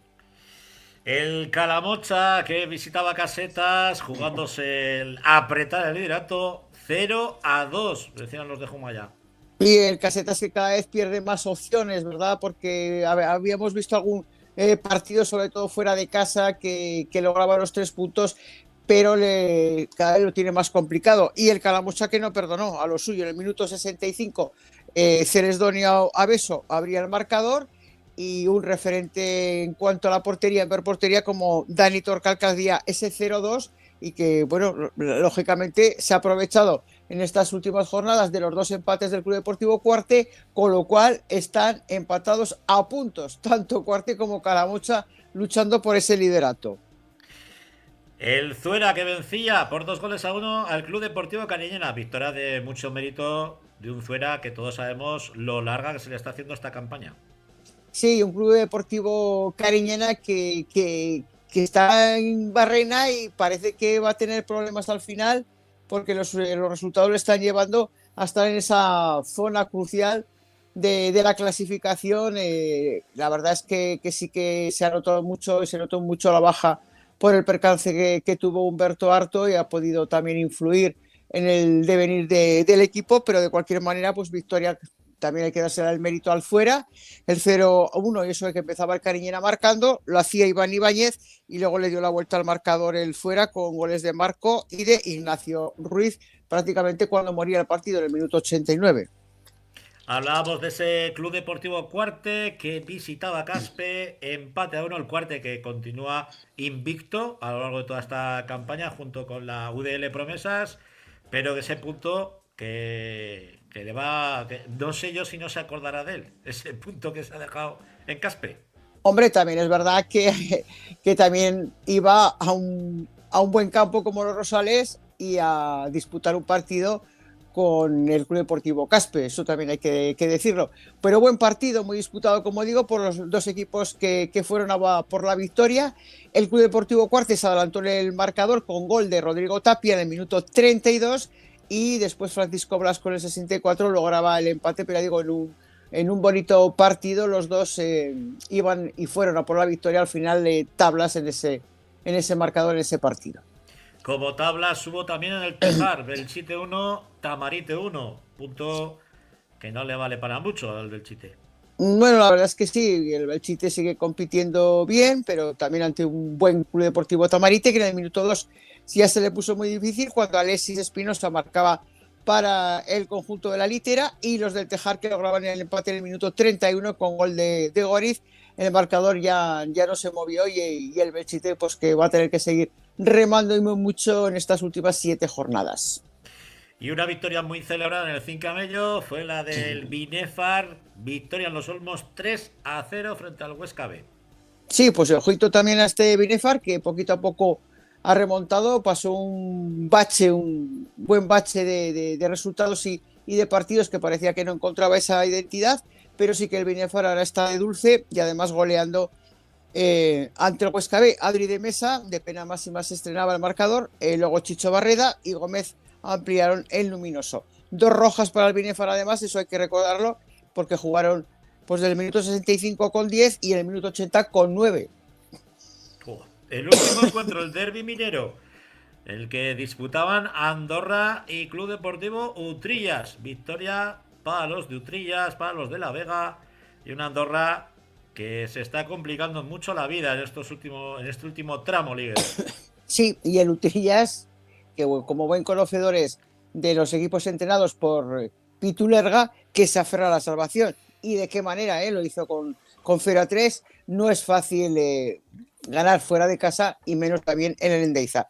El Calamocha que visitaba Casetas jugándose el apretar el liderato 0-2, decían los de Jumaya. Y el Casetas que cada vez pierde más opciones, ¿verdad? Porque habíamos visto algún partido, sobre todo fuera de casa, que lograba los 3 puntos, pero cada vez lo tiene más complicado. Y el Calamocha que no perdonó a lo suyo. En el minuto 65, Ceresdonio Abeso abría el marcador y un referente en cuanto a la portería, en ver portería, como Dani Torcal, que hacía ese 0-2 y que, bueno, lógicamente se ha aprovechado en estas últimas jornadas de los 2 empates del Club Deportivo Cuarte, con lo cual están empatados a puntos, tanto Cuarte como Calamocha, luchando por ese liderato. El Zuera que vencía por 2-1 al Club Deportivo Cariñena. Victoria de mucho mérito de un Zuera que todos sabemos lo larga que se le está haciendo esta campaña. Sí, un Club Deportivo Cariñena que está en barrena y parece que va a tener problemas al final, porque los resultados le están llevando a estar en esa zona crucial de la clasificación. La verdad es que sí que se ha notado mucho y se notó mucho la baja por el percance que tuvo Humberto Arto y ha podido también influir en el devenir del equipo, pero de cualquier manera, pues victoria. También hay que darse el mérito al Fuera, el 0-1, y eso de que empezaba el Cariñena marcando, lo hacía Iván Ibáñez y luego le dio la vuelta al marcador el Fuera con goles de Marco y de Ignacio Ruiz, prácticamente cuando moría el partido, en el minuto 89. Hablábamos de ese Club Deportivo Cuarte que visitaba Caspe, empate a 1, el Cuarte que continúa invicto a lo largo de toda esta campaña junto con la UDL Promesas, pero ese punto que le va, que no sé yo si no se acordará de él, ese punto que se ha dejado en Caspe. Hombre, también es verdad que también iba a un buen campo como los Rosales y a disputar un partido con el Club Deportivo Caspe, eso también hay que decirlo. Pero buen partido, muy disputado, como digo, por los 2 equipos que fueron por la victoria. El Club Deportivo Cuarte se adelantó en el marcador con gol de Rodrigo Tapia en el minuto 32 y después Francisco Blasco en el 64 lograba el empate, pero digo, en un bonito partido los dos iban y fueron a por la victoria al final de tablas en ese marcador, en ese partido. Como tablas hubo también en el Tejar, Belchite 1, Tamarite 1, punto que no le vale para mucho al Belchite. Bueno, la verdad es que sí, el Belchite sigue compitiendo bien, pero también ante un buen Club Deportivo Tamarite, que en el minuto 2 ya se le puso muy difícil cuando Alexis Espinosa marcaba para el conjunto de la Litera, y los del Tejar que lograban el empate en el minuto 31 con gol de Goriz. El marcador ya no se movió y el Belchite pues que va a tener que seguir remando y mucho en estas últimas 7 jornadas. Y una victoria muy celebrada en el Cincamello fue la del Binefar, victoria en los Olmos 3-0 frente al Huesca B. Sí, pues el ojito también a este Binefar, que poquito a poco ha remontado, pasó un buen bache de resultados y de partidos que parecía que no encontraba esa identidad, pero sí que el Binefar ahora está de dulce y además goleando ante el Huesca B. Adri de Mesa, de pena máxima, se estrenaba el marcador, luego Chicho Barreda y Gómez ampliaron el luminoso. 2 rojas para el Binefar, además, eso hay que recordarlo, porque jugaron pues del minuto 65 con 10 y en el minuto 80 con 9. El último encuentro, el derbi minero, el que disputaban Andorra y Club Deportivo Utrillas. Victoria para los de Utrillas, para los de La Vega, y una Andorra que se está complicando mucho la vida en este último tramo, Ligue. Sí, y el Utrillas, que como buen conocedores de los equipos entrenados por Pitu Lerga, que se aferra a la salvación. Y de qué manera, lo hizo con 0-3. No es fácil ganar fuera de casa y menos también en el Endeiza.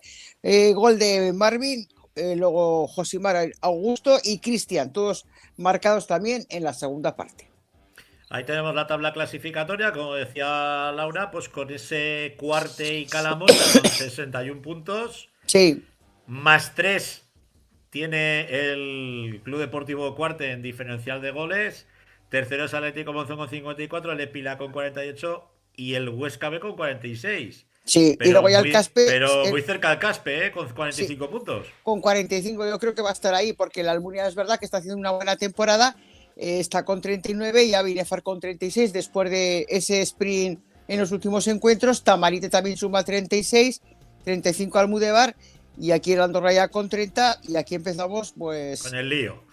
Gol de Marvin, luego Josimar Augusto y Cristian, todos marcados también en la segunda parte. Ahí tenemos la tabla clasificatoria, como decía Laura, pues con ese Cuarte y Calamocha con 61 puntos. Sí. Más 3 tiene el Club Deportivo Cuarte en diferencial de goles. Tercero es Atlético Monzón con 54, el Epila con 48 y el Huesca B con 46. Sí, pero y luego ya el Caspe. Pero muy cerca del Caspe, con 45 sí, puntos. Con 45 yo creo que va a estar ahí, porque la Almunia es verdad que está haciendo una buena temporada. Está con 39 y a Binefar con 36 después de ese sprint en los últimos encuentros. Tamarite también suma 36, 35 Almudebar y aquí el Andorra ya con 30 y aquí empezamos pues con el lío.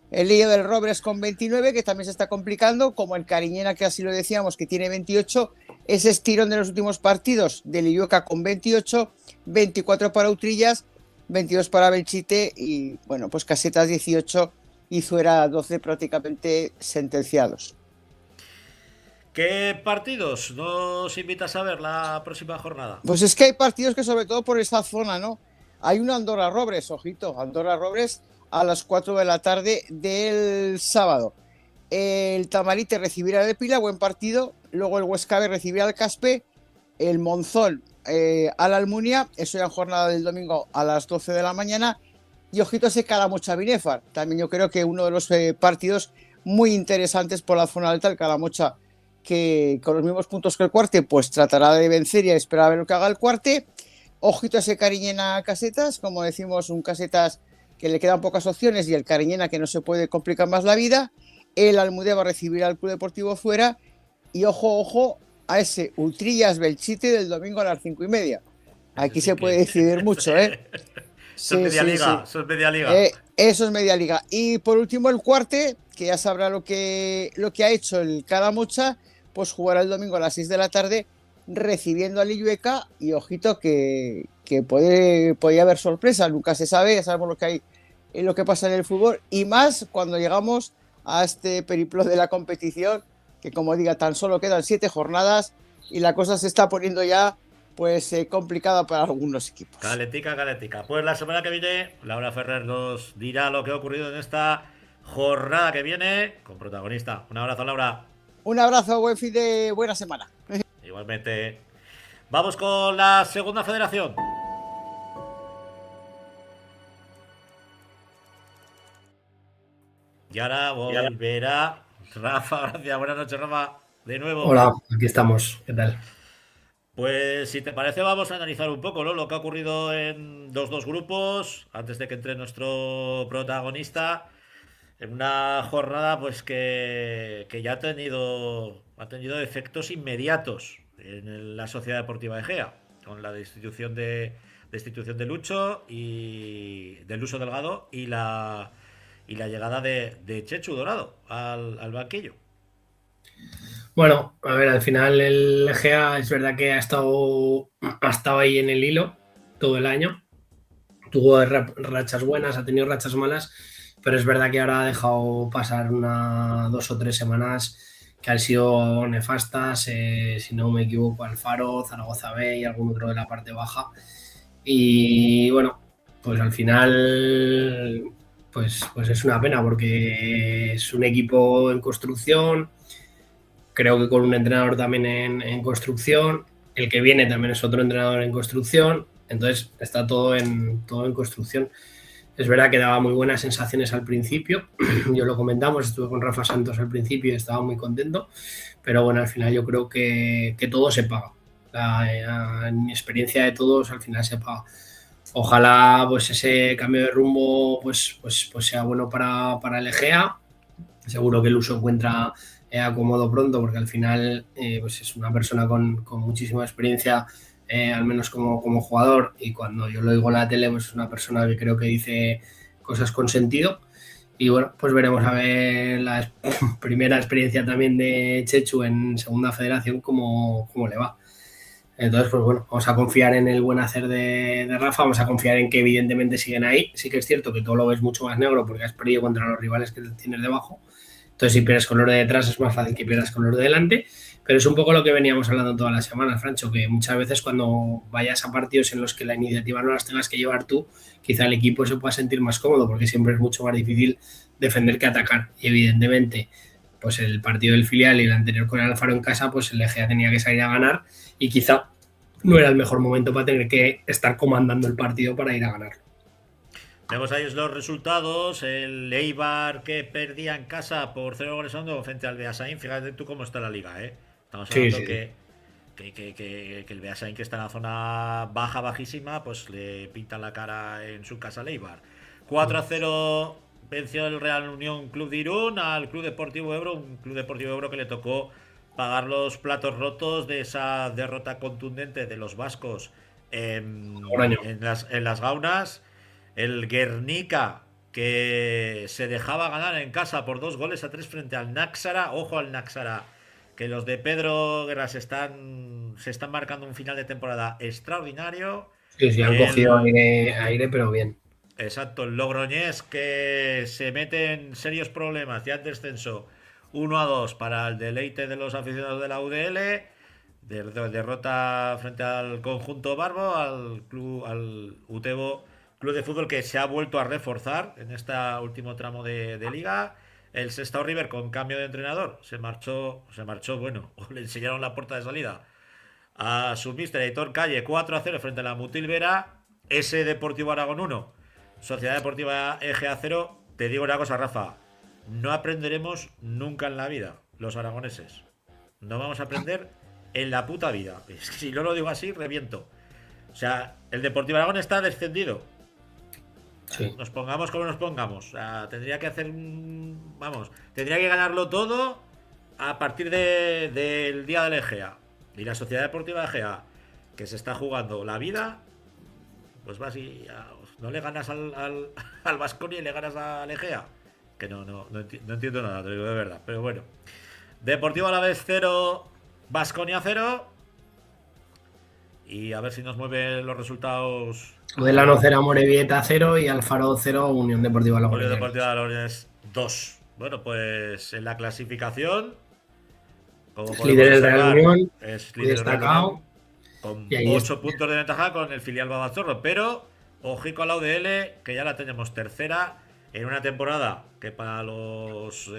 El lío del Robres con 29, que también se está complicando, como el Cariñena, que así lo decíamos, que tiene 28. Ese estirón de los últimos partidos del Illueca con 28, 24 para Utrillas, 22 para Belchite y, bueno, pues Casetas 18 y Zuera 12 prácticamente sentenciados. ¿Qué partidos nos invitas a ver la próxima jornada? Pues es que hay partidos que sobre todo por esta zona, ¿no? Hay un Andorra-Robres, ojito, Andorra-Robres a las 4 de la tarde del sábado. El Tamarite recibirá el Pila, buen partido. Luego el Huesca B recibirá al Caspe. El Monzón a la Almunia, eso ya en jornada del domingo a las 12 de la mañana. Y ojito ese Calamocha Binefar. También yo creo que uno de los partidos muy interesantes por la zona alta, el Calamocha, que con los mismos puntos que el Cuarte, pues tratará de vencer y esperar a ver lo que haga el Cuarte. Ojito ese Cariñena Casetas, como decimos, un Casetas que le quedan pocas opciones y el Cariñena que no se puede complicar más la vida. El Almudeva recibirá al Club Deportivo Fuera y ojo a ese Utrillas Belchite del domingo a las 5:30. Aquí se puede decidir mucho, ¿eh? Eso es media liga. Eso es media liga. Y por último el Cuarte, que ya sabrá lo que ha hecho el Calamocha, pues jugará el domingo a las 6 de la tarde recibiendo al Illueca y ojito que podría haber sorpresa, nunca se sabe, ya sabemos lo que hay, lo que pasa en el fútbol y más cuando llegamos a este periplo de la competición, que como diga, tan solo quedan 7 jornadas y la cosa se está poniendo ya pues complicada para algunos equipos. Caletica. Pues la semana que viene Laura Ferrer nos dirá lo que ha ocurrido en esta jornada que viene con protagonista. Un abrazo, Laura. Un abrazo, buen fin de buena semana. Igualmente. Vamos con la segunda federación. Y ahora volverá Rafa. Gracias, buenas noches, Rafa. De nuevo. Hola, aquí estamos. ¿Qué tal? Pues si te parece vamos a analizar un poco, ¿no?, lo que ha ocurrido en los dos grupos antes de que entre nuestro protagonista en una jornada pues que ya ha tenido efectos inmediatos en la Sociedad Deportiva Egea, con la destitución de Lucho y del Luso Delgado y la llegada de Chechu Dorado al banquillo. Bueno, a ver, al final el Egea es verdad que ha estado ahí en el hilo todo el año. Tuvo rachas buenas, ha tenido rachas malas, pero es verdad que ahora ha dejado pasar 2 o 3 semanas que han sido nefastas. Si no me equivoco, Alfaro, Zaragoza B y algún otro de la parte baja. Y bueno, pues al final, pues es una pena porque es un equipo en construcción. Creo que con un entrenador también en construcción. El que viene también es otro entrenador en construcción. Entonces está todo en construcción. Es verdad que daba muy buenas sensaciones al principio. Yo lo comentamos, estuve con Rafa Santos al principio y estaba muy contento. Pero bueno, al final yo creo que todo se paga. En mi experiencia de todos, al final se paga. Ojalá pues ese cambio de rumbo pues sea bueno para el Egea. Seguro que el uso encuentra acomodo pronto, porque al final pues es una persona con muchísima experiencia, al menos como jugador, y cuando yo lo oigo en la tele pues es una persona que creo que dice cosas con sentido. Y bueno, pues veremos a ver la primera experiencia también de Chechu en Segunda Federación cómo le va. Entonces, pues bueno, vamos a confiar en el buen hacer de Rafa, vamos a confiar en que evidentemente siguen ahí. Sí que es cierto que todo lo ves mucho más negro porque has perdido contra los rivales que tienes debajo. Entonces, si pierdes con los de detrás es más fácil que pierdas con los de delante. Pero es un poco lo que veníamos hablando todas las semanas, Francho, que muchas veces cuando vayas a partidos en los que la iniciativa no las tengas que llevar tú, quizá el equipo se pueda sentir más cómodo porque siempre es mucho más difícil defender que atacar. Y evidentemente, pues el partido del filial y el anterior con el Alfaro en casa, pues el Egea tenía que salir a ganar y quizá no era el mejor momento para tener que estar comandando el partido para ir a ganarlo. Vemos ahí los resultados. El Eibar, que perdía en casa por 0-2 frente al Beasain. Fíjate tú cómo está la liga, ¿eh? Estamos hablando que el Beasain, que está en la zona baja, bajísima, pues le pinta la cara en su casa al Eibar. 4-0 venció el Real Unión Club de Irún al Club Deportivo Ebro. Un Club Deportivo Ebro que le tocó pagar los platos rotos de esa derrota contundente de los vascos en las Gaunas. El Guernica, que se dejaba ganar en casa por 2-3 frente al Náxara. Ojo al Náxara, que los de Pedro Guerra se están marcando un final de temporada extraordinario. Sí, han cogido aire, pero bien. Exacto, el Logroñés, que se mete en serios problemas ya en descenso. 1-2 para el deleite de los aficionados de la UDL. Derrota frente al conjunto Barbo, al Utebo Club de Fútbol, que se ha vuelto a reforzar en este último tramo de liga. El Sestao River, con cambio de entrenador, se marchó, bueno, le enseñaron la puerta de salida a su míster Aitor Calle. 4-0 frente a la Mutilvera. S Deportivo Aragón 1, Sociedad Deportiva Egea 0. Te digo una cosa, Rafa, no aprenderemos nunca en la vida los aragoneses. No vamos a aprender en la puta vida. Es que si no lo digo así, reviento. O sea, el Deportivo Aragón está descendido. Sí. Nos pongamos como nos pongamos. O sea, tendría que tendría que ganarlo todo a partir del día del Egea. Y la Sociedad Deportiva Egea, que se está jugando la vida, pues vas y no le ganas al Baskonia y le ganas al Egea. Que no entiendo nada, te lo digo de verdad. Pero bueno. Deportivo Alavés 0, Baskonia 0. Y a ver si nos mueven los resultados. Delano 0, Amorebieta 0 y Alfaro 0, Unión Deportiva Logroñés. Unión Deportiva Logroñés 2. Bueno, pues en la clasificación, como líder del Real Unión, es líder destacado, con 8 puntos de ventaja con el filial Babazorro. Pero ojico a la UDL, que ya la tenemos tercera en una temporada que para los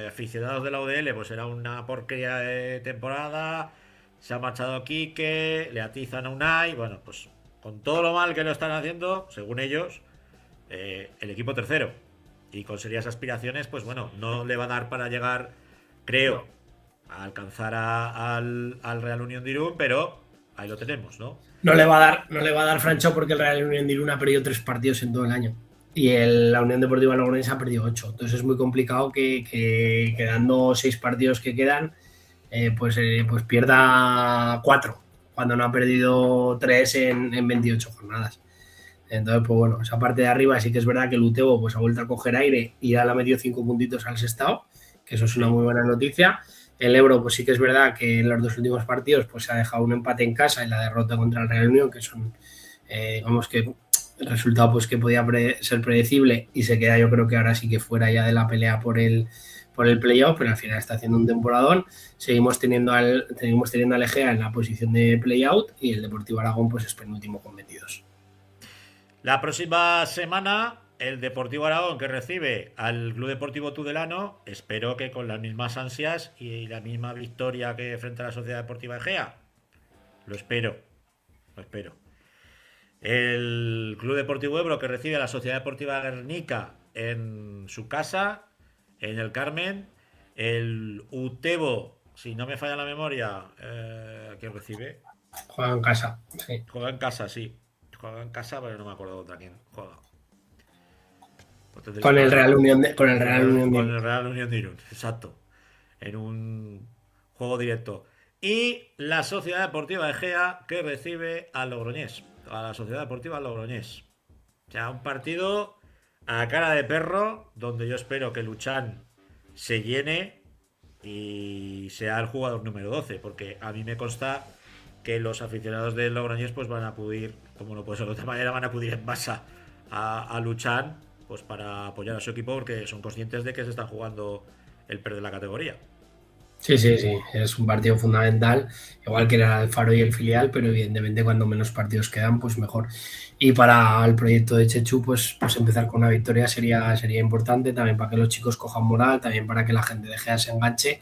aficionados de la UDL pues era una porquería de temporada. Se ha marchado Quique, le atizan a Unai. Bueno, pues con todo lo mal que lo están haciendo, según ellos, el equipo tercero. Y con serias aspiraciones, pues bueno, no le va a dar para llegar, creo, a alcanzar al Real Unión de Irún, pero ahí lo tenemos, ¿no? No le va a dar Francho porque el Real Unión de Irún ha perdido 3 partidos en todo el año. Y la Unión Deportiva Logroñés ha perdido 8. Entonces es muy complicado que quedando 6 partidos que quedan, pues pierda 4, cuando no ha perdido 3 en 28 jornadas. Entonces, pues bueno, esa parte de arriba sí que es verdad que el Utebo pues ha vuelto a coger aire y ya le ha metido 5 puntitos al Sestao, que eso es una muy buena noticia. El Ebro, pues sí que es verdad que en los 2 últimos partidos pues se ha dejado un empate en casa y la derrota contra el Real Unión, que son, digamos que el resultado pues que podía ser predecible, y se queda, yo creo que ahora sí que fuera ya de la pelea por el playoff, pero al final está haciendo un temporadón. Seguimos teniendo al Egea en la posición de playout y el Deportivo Aragón pues es penúltimo con 22. La próxima semana, el Deportivo Aragón, que recibe al Club Deportivo Tudelano, espero que con las mismas ansias y la misma victoria que frente a la Sociedad Deportiva Egea. Lo espero. El Club Deportivo Ebro, que recibe a la Sociedad Deportiva Guernica en su casa, en el Carmen. El Utebo, si no me falla la memoria, ¿quién recibe? Juega en casa, sí. Juega en casa, sí. Juega en casa, pero no me acuerdo contra quién juega. Con el Real Unión de Irún, exacto. En un juego directo. Y la Sociedad Deportiva Egea, que recibe al Logroñés. A la Sociedad Deportiva Logroñés. O sea, un partido a cara de perro, donde yo espero que Luchán se llene y sea el jugador número 12, porque a mí me consta que los aficionados del Logroñés pues van a acudir, como no puede ser de otra manera, van a acudir en masa a Luchán pues para apoyar a su equipo, porque son conscientes de que se está jugando el perder la categoría. Sí, es un partido fundamental, igual que era el Faro y el filial, pero evidentemente cuando menos partidos quedan, pues mejor. Y para el proyecto de Chechu, pues empezar con una victoria sería importante, también para que los chicos cojan moral, también para que la gente de Egea se enganche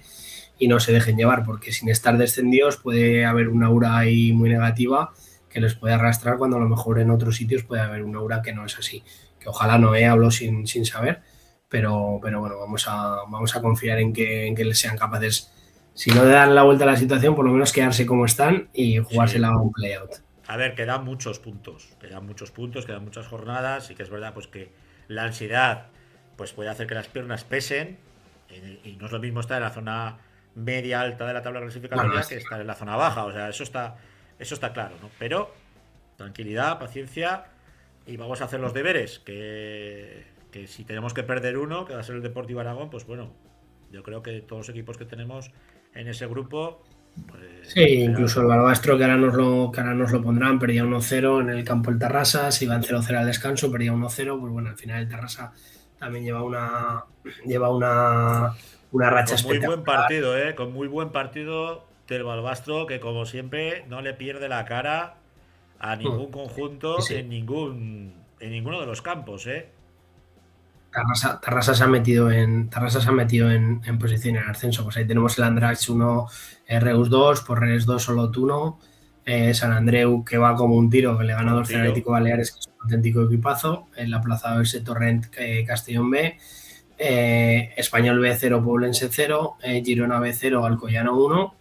y no se dejen llevar, porque sin estar descendidos puede haber una aura ahí muy negativa que les puede arrastrar, cuando a lo mejor en otros sitios puede haber una aura que no es así. Que ojalá no, hablo sin saber, pero bueno, vamos a confiar en que les sean capaces, si no de dar la vuelta a la situación, por lo menos quedarse como están y jugársela a un playout. A ver, quedan muchos puntos, quedan muchas jornadas, y que es verdad pues que la ansiedad pues puede hacer que las piernas pesen, y no es lo mismo estar en la zona media alta de la tabla clasificatoria que estar en la zona baja, o sea, eso está claro, ¿no? Pero tranquilidad, paciencia, y vamos a hacer los deberes, que si tenemos que perder uno, que va a ser el Deportivo Aragón, pues bueno, yo creo que todos los equipos que tenemos en ese grupo, pues, sí, incluso el Barbastro, que ahora nos lo pondrán, perdía 1-0 en el campo el Tarrasa, se iban 0-0 al descanso, perdía 1-0, pues bueno, al final el Tarrasa también lleva una racha espectacular. Con muy buen partido del Barbastro, que como siempre no le pierde la cara a ningún conjunto, sí. en ninguno de los campos, Tarrasa se ha metido en posición en ascenso. Pues ahí tenemos el Andrax 1, Reus 2, Porreres 2, Olot 1, San Andreu, que va como un tiro, que le gana 2 al Atlético Baleares, que es un auténtico equipazo, en la plaza ese Torrent, Castellón B, Español B 0, Poblense 0, Girona B 0, Alcoyano 1,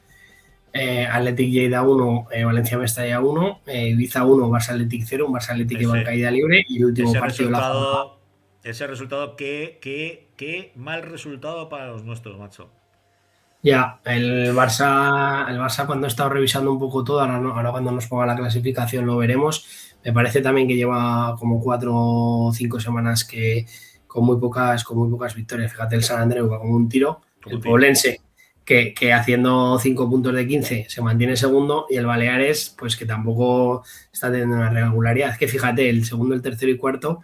Athletic Lleida 1, Valencia Mestalla 1, Ibiza 1, Barça Athletic 0, un Barça Athletic que va en caída libre, y el último partido de la jornada. Ese resultado, qué mal resultado para los nuestros, macho. Ya, el Barça cuando he estado revisando un poco todo, ahora cuando nos ponga la clasificación lo veremos. Me parece también que lleva como 4 o 5 semanas que con muy pocas victorias. Fíjate, el San Andreu va como un tiro, el Poblense que haciendo 5 puntos de 15 se mantiene segundo, y el Baleares pues que tampoco está teniendo una regularidad. Es que fíjate, el segundo, el tercero y cuarto,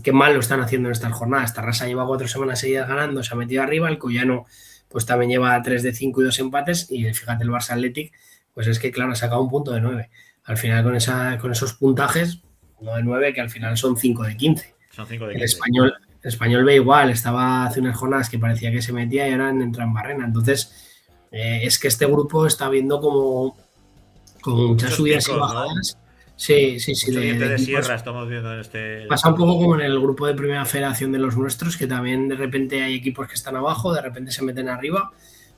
qué mal lo están haciendo en estas jornadas. Tarrasa lleva 4 semanas seguidas ganando, se ha metido arriba, el Cuyano pues también lleva 3 de 5 y 2 empates, y fíjate el Barça Athletic, pues es que claro, ha sacado un punto de 9. Al final con esos puntajes, 1 de 9, que al final son 5 de 15. Son 5 de 15. El Español B igual, estaba hace unas jornadas que parecía que se metía y ahora entra en barrena. Entonces, es que este grupo está viendo como muchas subidas y bajadas. ¿No? Sí. De sierra estamos viendo en este. Pasa un poco como en el grupo de Primera Federación de los nuestros, que también de repente hay equipos que están abajo, de repente se meten arriba.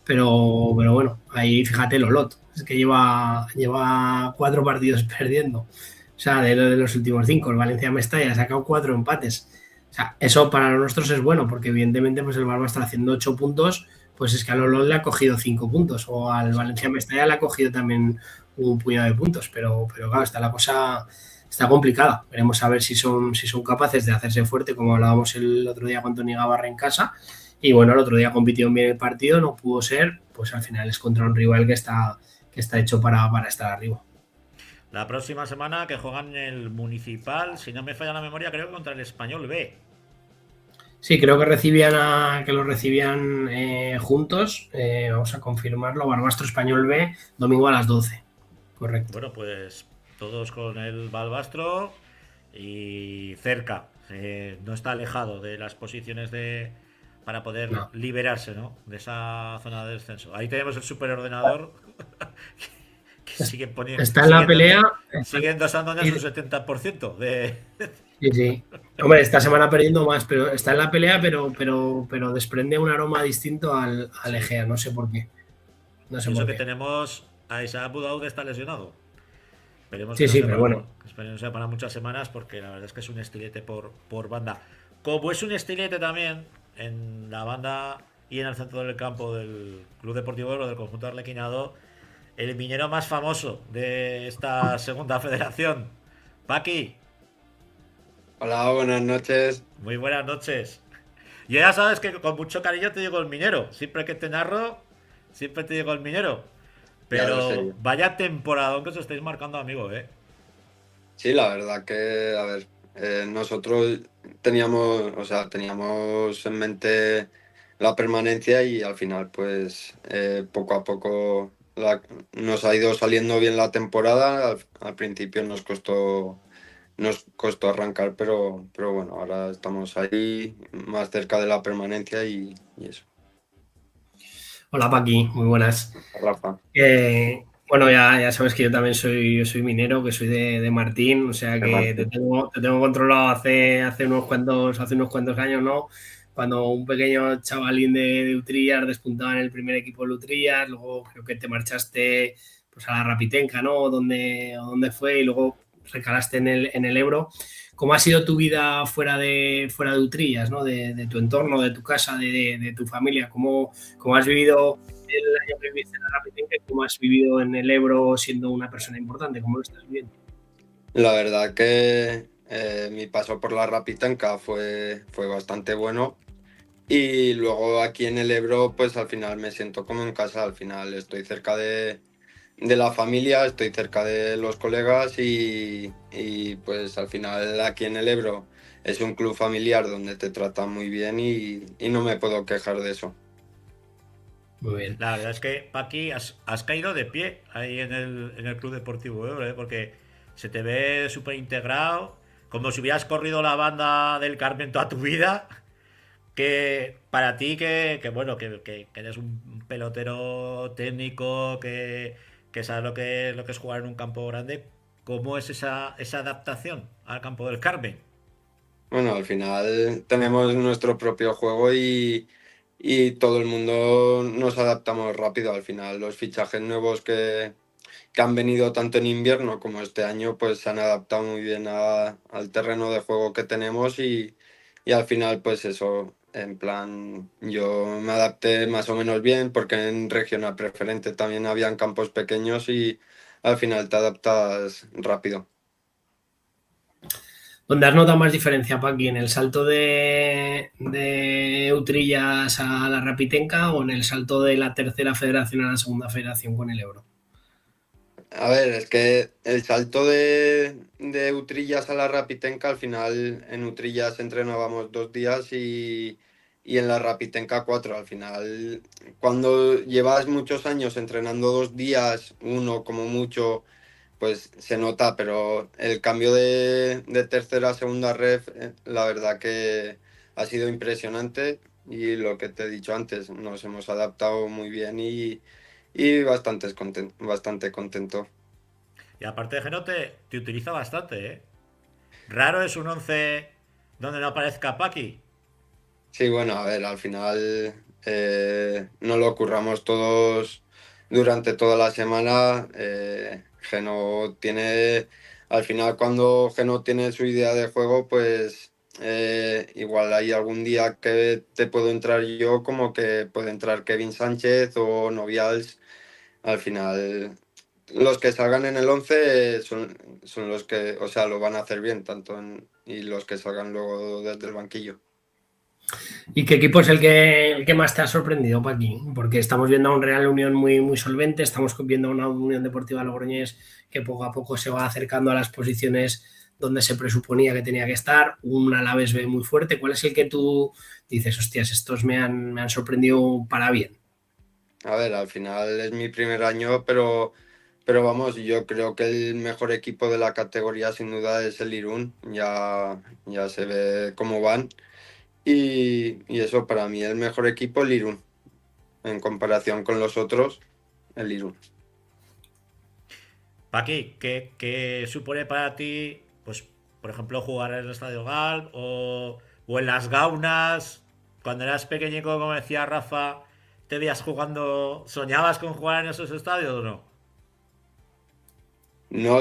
pero bueno, ahí fíjate el Olot, es que lleva 4 partidos perdiendo, o sea, de los últimos 5, el Valencia Mestalla ha sacado 4 empates. O sea, eso para nosotros es bueno, porque evidentemente pues el Barba está haciendo 8 puntos, pues es que al Olot le ha cogido 5 puntos, o al Valencia Mestalla le ha cogido también un puñado de puntos, pero claro, está la cosa está complicada. Veremos a ver si son capaces de hacerse fuerte, como hablábamos el otro día con Toni Gabarra en casa. Y bueno, el otro día compitió bien el partido, no pudo ser, pues al final es contra un rival que está hecho para estar arriba. La próxima semana que juegan en el Municipal, si no me falla la memoria, creo que contra el Español B. Sí, creo que lo recibían juntos. Vamos a confirmarlo. Barbastro Español B, domingo a las 12. Correcto. Bueno, pues todos con el Balbastro y cerca. No está alejado de las posiciones para poder No. liberarse, ¿no? De esa zona de descenso. Ahí tenemos el superordenador que sigue poniendo. Está en la pelea. Sigue endosando en su 70% de. Sí. Hombre, esta semana perdiendo más, pero está en la pelea, pero desprende un aroma distinto al Egea, no sé por qué. No sé Eso por que qué. tenemos a Isaac Budaud está lesionado. Esperemos Sí, que no sí, sea pero para, bueno. esperemos que sea para muchas semanas, porque la verdad es que es un estilete por banda. Como es un estilete también en la banda y en el centro del campo del Club Deportivo Ebro, del conjunto arlequinado, el minero más famoso de esta segunda federación. Paqui, Hola, buenas noches. muy buenas noches. Yo ya sabes que con mucho cariño te digo el minero. Siempre que te narro, siempre te digo el minero. Ya lo sé Pero yo. vaya temporada que os estáis marcando, amigo, ¿eh? Sí, la verdad que, a ver, nosotros teníamos en mente la permanencia y al final, pues, poco a poco nos ha ido saliendo bien la temporada. Al principio nos costó arrancar, pero bueno, ahora estamos ahí más cerca de la permanencia y eso. Hola, Paqui, muy buenas. Rafa. Bueno, ya sabes que yo también soy minero, que soy de Martín, o sea que te tengo controlado hace unos cuantos años, ¿no? Cuando un pequeño chavalín de Utrillas despuntaba en el primer equipo de Utrillas, luego creo que te marchaste pues a la Rapitenca, ¿no? Donde fue, y luego recalaste en el Ebro. ¿Cómo ha sido tu vida fuera de Utrillas, ¿no? De tu entorno, de tu casa, de tu familia? ¿Cómo has vivido el año que viviste en la Rapitenca y cómo has vivido en el Ebro siendo una persona importante? ¿Cómo lo estás viviendo? La verdad que mi paso por la Rapitenca fue bastante bueno y luego aquí en el Ebro pues al final me siento como en casa, al final estoy cerca de la familia, estoy cerca de los colegas y pues al final aquí en el Ebro es un club familiar donde te tratan muy bien y no me puedo quejar de eso. Muy bien. La verdad es que, Paqui, has caído de pie ahí en el Club Deportivo Ebro, ¿eh? Porque se te ve súper integrado, como si hubieras corrido la banda del Carmen toda tu vida. Que para ti, bueno, que eres un pelotero técnico, que sabes lo que es jugar en un campo grande, ¿cómo es esa adaptación al campo del Carmen? Bueno, al final tenemos nuestro propio juego y todo el mundo nos adaptamos rápido. Al final los fichajes nuevos que han venido tanto en invierno como este año pues se han adaptado muy bien al terreno de juego que tenemos y al final pues eso, en plan yo me adapté más o menos bien porque en regional preferente también habían campos pequeños y al final te adaptas rápido. ¿Dónde has notado más diferencia, Paqui? ¿En el salto de Utrillas a la Rapitenca o en el salto de la tercera federación a la segunda federación con el Ebro? A ver, es que el salto de Utrillas a la Rapitenca, al final en Utrillas entrenábamos 2 días y en la Rapitenca 4. Al final, cuando llevas muchos años entrenando 2 días, uno como mucho, pues se nota, pero el cambio de tercera a segunda ref, la verdad que ha sido impresionante y lo que te he dicho antes, nos hemos adaptado muy bien y bastante contento. Y aparte de Geno, te utiliza bastante, ¿eh? Raro es un 11 donde no aparezca Paqui. Sí, bueno, a ver, al final nos lo curramos todos durante toda la semana. Geno tiene, al final cuando Geno tiene su idea de juego, pues igual hay algún día que te puedo entrar yo, como que puede entrar Kevin Sánchez o Novials. Al final, los que salgan en el 11 son los que, o sea, lo van a hacer bien, y los que salgan luego desde el banquillo. ¿Y qué equipo es el que más te ha sorprendido, Paqui? Porque estamos viendo a un Real Unión muy, muy solvente, estamos viendo a una Unión Deportiva Logroñés que poco a poco se va acercando a las posiciones donde se presuponía que tenía que estar, un Alavés B muy fuerte. ¿Cuál es el que tú dices, hostias, estos me han sorprendido para bien? A ver, al final es mi primer año, pero vamos, yo creo que el mejor equipo de la categoría sin duda es el Irún. Ya se ve cómo van. Y eso, para mí, el mejor equipo, el Irún. En comparación con los otros, el Irún. Paqui, ¿qué supone para ti, pues, por ejemplo, jugar en el Estadio Gal o en las Gaunas? Cuando eras pequeñico, como decía Rafa, ¿te veías jugando, soñabas con jugar en esos estadios o no? No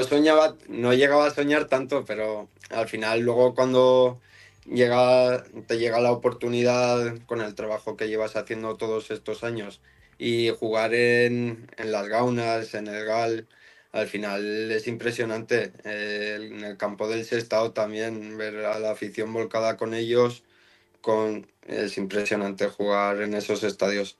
llegaba a soñar tanto, pero al final luego cuando te llega la oportunidad con el trabajo que llevas haciendo todos estos años y jugar en las Gaunas, en el GAL, al final es impresionante. En el campo del Sestao también, ver a la afición volcada con ellos, es impresionante jugar en esos estadios.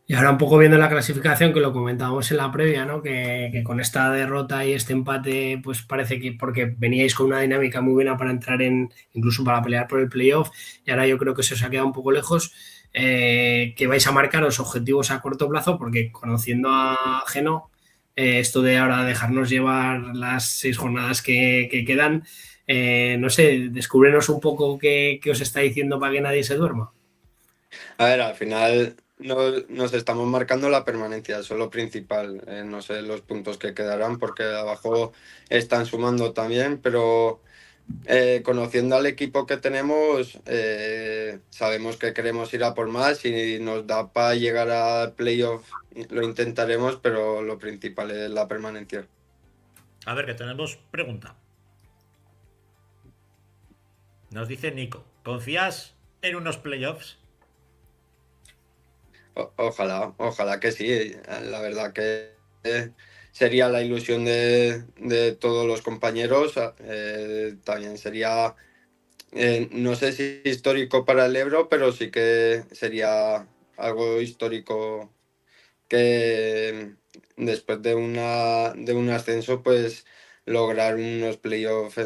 Y ahora un poco viendo la clasificación, que lo comentábamos en la previa, ¿no? Que con esta derrota y este empate, pues parece que porque veníais con una dinámica muy buena para entrar incluso para pelear por el playoff, y ahora yo creo que se os ha quedado un poco lejos, que vais a marcar los objetivos a corto plazo, porque conociendo a Geno, esto de ahora dejarnos llevar las 6 jornadas que quedan, no sé, descúbrenos un poco qué os está diciendo para que nadie se duerma. A ver, al final nos estamos marcando la permanencia, eso es lo principal. No sé los puntos que quedarán porque abajo están sumando también, pero conociendo al equipo que tenemos, sabemos que queremos ir a por más y nos da para llegar al playoff, lo intentaremos, pero lo principal es la permanencia. A ver, que tenemos pregunta. Nos dice Nico, ¿confías en unos playoffs? Ojalá que sí. La verdad que sería la ilusión de todos los compañeros. También sería, no sé si histórico para el Ebro, pero sí que sería algo histórico que después de un ascenso, pues lograr unos playoffs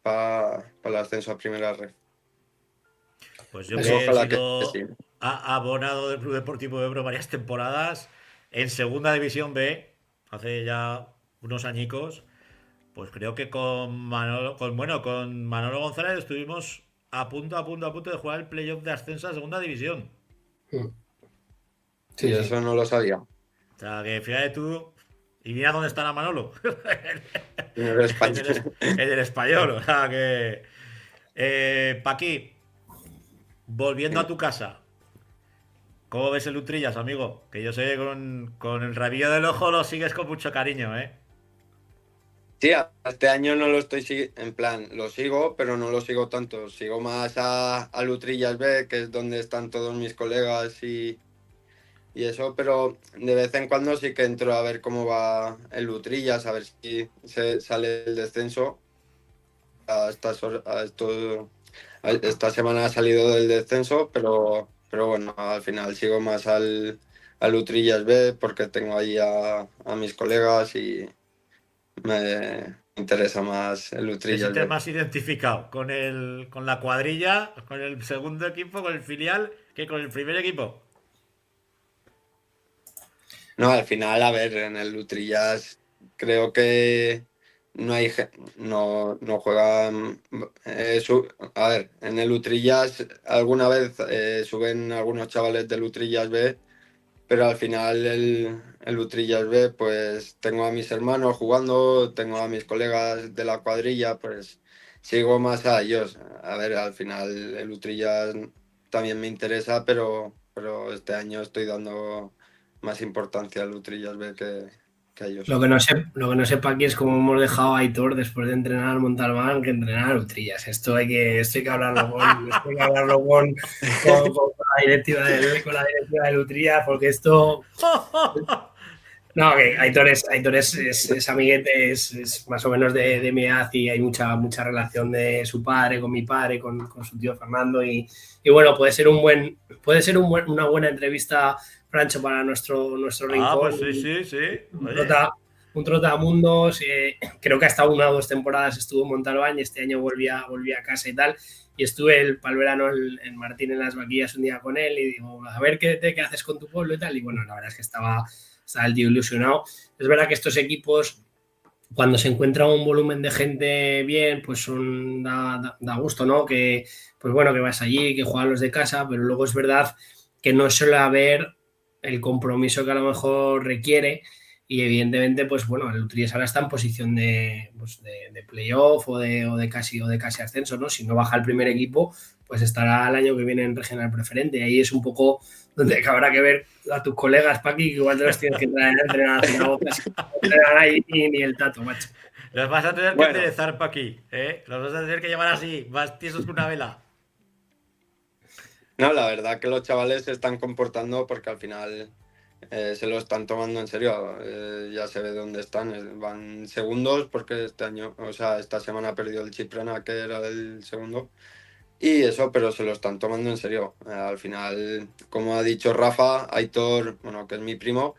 para el ascenso a primera red. Pues yo Eso que he ojalá que sido sí. abonado del Club Deportivo Ebro varias temporadas en Segunda División B, hace ya unos añicos, pues creo que con Manolo González estuvimos a punto de jugar el playoff de ascenso a Segunda División. Sí, eso no lo sabía. O sea, que fíjate tú, y mira dónde está la Manolo. En el España. En el español, o sea que... Paqui, volviendo a tu casa, ¿cómo ves el Utrillas, amigo? Que yo sé que con el rabillo del ojo lo sigues con mucho cariño, ¿eh? Sí, este año no lo estoy en plan, lo sigo, pero no lo sigo tanto. Sigo más a Lutrillas B, que es donde están todos mis colegas y eso, pero de vez en cuando sí que entro a ver cómo va el Lutrillas, a ver si sale el descenso. Esta semana ha salido del descenso, pero bueno, al final sigo más al Lutrillas B porque tengo ahí a mis colegas y me interesa más el Te Lutrillas sientes B. más identificado con la cuadrilla, con el segundo equipo, con el filial, que con el primer equipo. No, al final, a ver, en el Lutrillas creo que no hay no juegan. A ver, en el Lutrillas alguna vez suben algunos chavales de Lutrillas B, pero al final el Utrillas B, pues tengo a mis hermanos jugando, tengo a mis colegas de la cuadrilla, pues sigo más a ellos. A ver, al final el Utrillas también me interesa, pero este año estoy dando más importancia al Utrillas B que a ellos. Lo que no sé Paqui, es cómo hemos dejado a Aitor después de entrenar al Montalbán que entrenar a Utrillas. Esto hay que hablarlo con la directiva del Utrillas, porque esto... No, que Aitor es amiguete, es más o menos de mi edad, y hay mucha relación de su padre con mi padre, con su tío Fernando, y bueno, puede ser una buena entrevista, Francho, para nuestro rincón. Pues sí. Un trotamundos. Creo que hasta 1 o 2 temporadas estuvo en Montalbán y este año volví a casa y tal, y estuve para el verano en Martín en las Vaquillas un día con él y digo, a ver qué haces con tu pueblo y tal, y bueno, la verdad es que estaba el tío ilusionado. Es verdad que estos equipos, cuando se encuentra un volumen de gente bien, pues da gusto, ¿no? Que, pues bueno, que vas allí, que juegan los de casa, pero luego es verdad que no suele haber el compromiso que a lo mejor requiere, y evidentemente, pues bueno, el Utrillas ahora está en posición de playoff o de casi ascenso, ¿no? Si no baja el primer equipo, pues estará el año que viene en regional preferente. Ahí es un poco donde habrá que ver a tus colegas, Paqui, que igual te los tienes que entrenar a Zaragoza, ahí ni el tato, macho. Los vas a tener que enderezar, Paqui, ¿eh? Los vas a tener que llevar así, más tiesos que una vela. No, la verdad que los chavales se están comportando porque al final se lo están tomando en serio. Ya se ve dónde están. Van segundos porque esta semana ha perdido el Chiprana, que era el segundo. Y eso, pero se lo están tomando en serio. Al final, como ha dicho Rafa, Aitor, bueno, que es mi primo,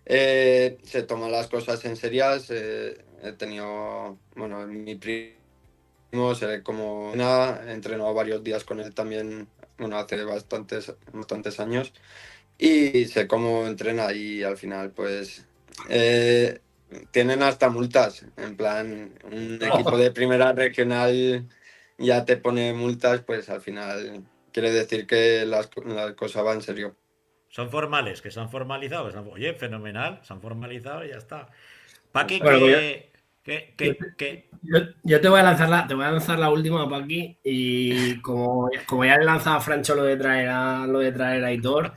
se toma las cosas en serias. He tenido, bueno, mi primo, se ve como he entrenado varios días con él también, bueno, hace bastantes años, y sé cómo entrena, y al final, pues, tienen hasta multas. En plan, un equipo de primera regional ya te pone multas, pues al final quiere decir que la cosa va en serio. Son formales, que se han formalizado. Oye, fenomenal, se han formalizado y ya está. Paqui, Bueno, que... Yo te voy a lanzar la última, Paqui, y como ya le he lanzado a Francho lo de traer a Aitor,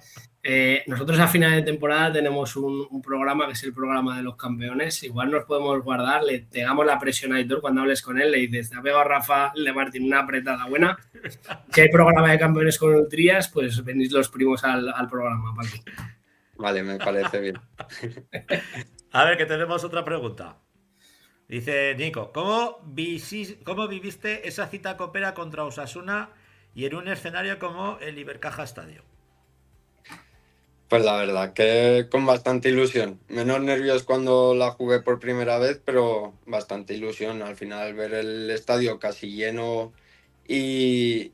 nosotros a final de temporada tenemos un programa que es el programa de los campeones. Igual nos podemos guardar, le pegamos la presión a Aitor cuando hables con él, le dices, te ha pegado Rafa de Martín una apretada buena. Si hay programa de campeones con Utrillas, pues venís los primos al programa, Paqui. Vale, me parece bien. A ver, que tenemos otra pregunta. Dice Nico, ¿cómo viviste esa cita copera contra Osasuna y en un escenario como el Ibercaja Estadio? Pues la verdad que con bastante ilusión. Menos nervios cuando la jugué por primera vez, pero bastante ilusión. Al final ver el estadio casi lleno y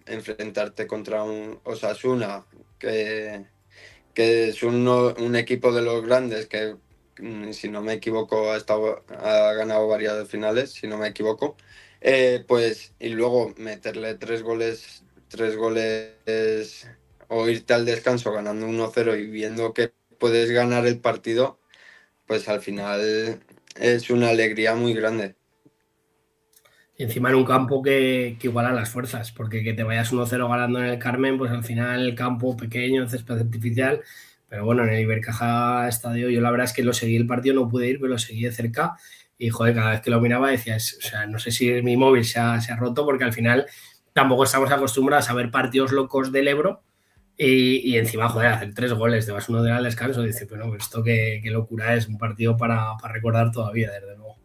enfrentarte contra un Osasuna, que es un equipo de los grandes que, si no me equivoco, ha ganado varias finales, si no me equivoco. Pues, y luego meterle tres goles o irte al descanso ganando 1-0 y viendo que puedes ganar el partido, pues al final es una alegría muy grande. Y encima en un campo que iguala las fuerzas, porque que te vayas 1-0 ganando en el Carmen, pues al final el campo pequeño, césped artificial, pero bueno, en el Ibercaja Estadio yo la verdad es que lo seguí el partido, no pude ir, pero lo seguí de cerca, y joder, cada vez que lo miraba decía, o sea, no sé si mi móvil se ha roto, porque al final tampoco estamos acostumbrados a ver partidos locos del Ebro, y encima, joder, hacer 3 goles, te vas 1-0 al descanso, y dices, bueno, esto qué locura es, un partido para recordar todavía, desde luego.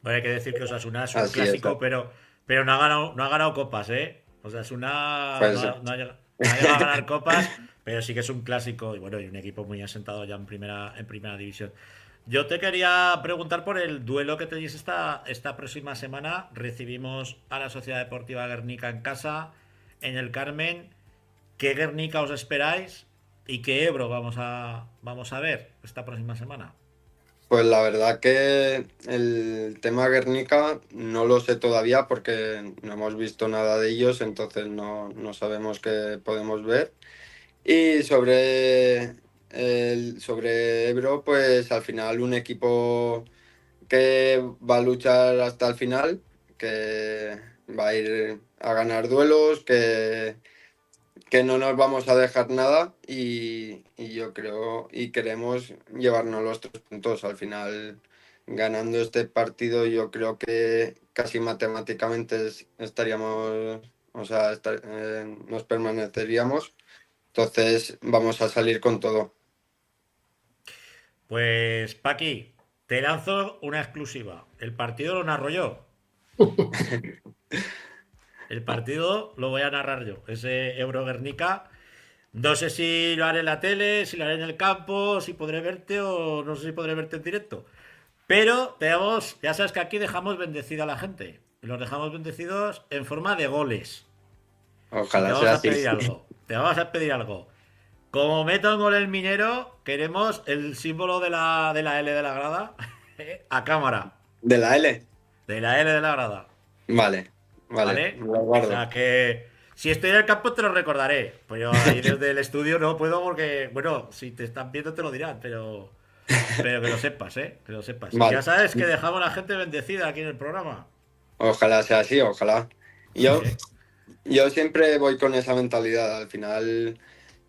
Bueno, hay que decir que Osasuna es un Así clásico, es. pero no ha ganado copas, ¿eh? Osasuna Pues, no ha llegado a ganar copas, pero sí que es un clásico y bueno, y un equipo muy asentado ya en primera división. Yo te quería preguntar por el duelo que tenéis esta próxima semana. Recibimos a la Sociedad Deportiva Guernica en casa, en el Carmen. ¿Qué Guernica os esperáis y qué Ebro vamos a ver esta próxima semana? Pues la verdad que el tema Guernica no lo sé todavía porque no hemos visto nada de ellos, entonces no sabemos qué podemos ver. Y sobre Ebro, pues al final un equipo que va a luchar hasta el final, que va a ir ganar duelos, que no nos vamos a dejar nada y yo creo y queremos llevarnos los 3 puntos. Al final, ganando este partido, yo creo que casi matemáticamente estaríamos, o sea, nos permaneceríamos. Entonces vamos a salir con todo. Pues, Paqui, te lanzo una exclusiva. El partido lo narro yo. El partido lo voy a narrar yo. Ese Euro Guernica. No sé si lo haré en la tele, si lo haré en el campo, si podré verte o no sé si podré verte en directo. Pero ya sabes que aquí dejamos bendecida a la gente. Y los dejamos bendecidos en forma de goles. Y te Ojalá vamos sea a así. pedir algo. Te vamos a pedir algo. Como meta un gol el minero, queremos el símbolo de la L de la grada a cámara. ¿De la L? De la L de la grada. Vale, ¿Vale? me lo O guardo. sea que si estoy en el campo te lo recordaré. Pero ahí desde el estudio no puedo porque, bueno, si te están viendo te lo dirán, pero que lo sepas, ¿eh? Que lo sepas. Vale. Ya sabes que dejamos a la gente bendecida aquí en el programa. Ojalá sea así, ojalá. Yo siempre voy con esa mentalidad. Al final,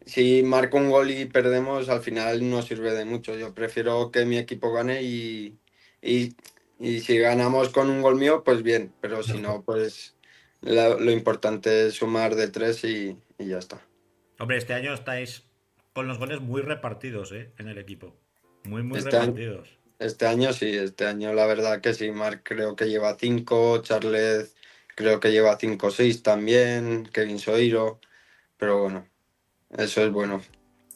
si marco un gol y perdemos, al final no sirve de mucho. Yo prefiero que mi equipo gane y si ganamos con un gol mío, pues bien. Pero si no, pues lo importante es sumar de 3 y ya está. Hombre, este año estáis con los goles muy repartidos, ¿eh? En el equipo. Muy Este año- repartidos. Este año sí, este año la verdad que sí. Marc creo que lleva 5, Charles creo que lleva 5 o 6 también, Kevin Soiro. Pero bueno, eso es bueno.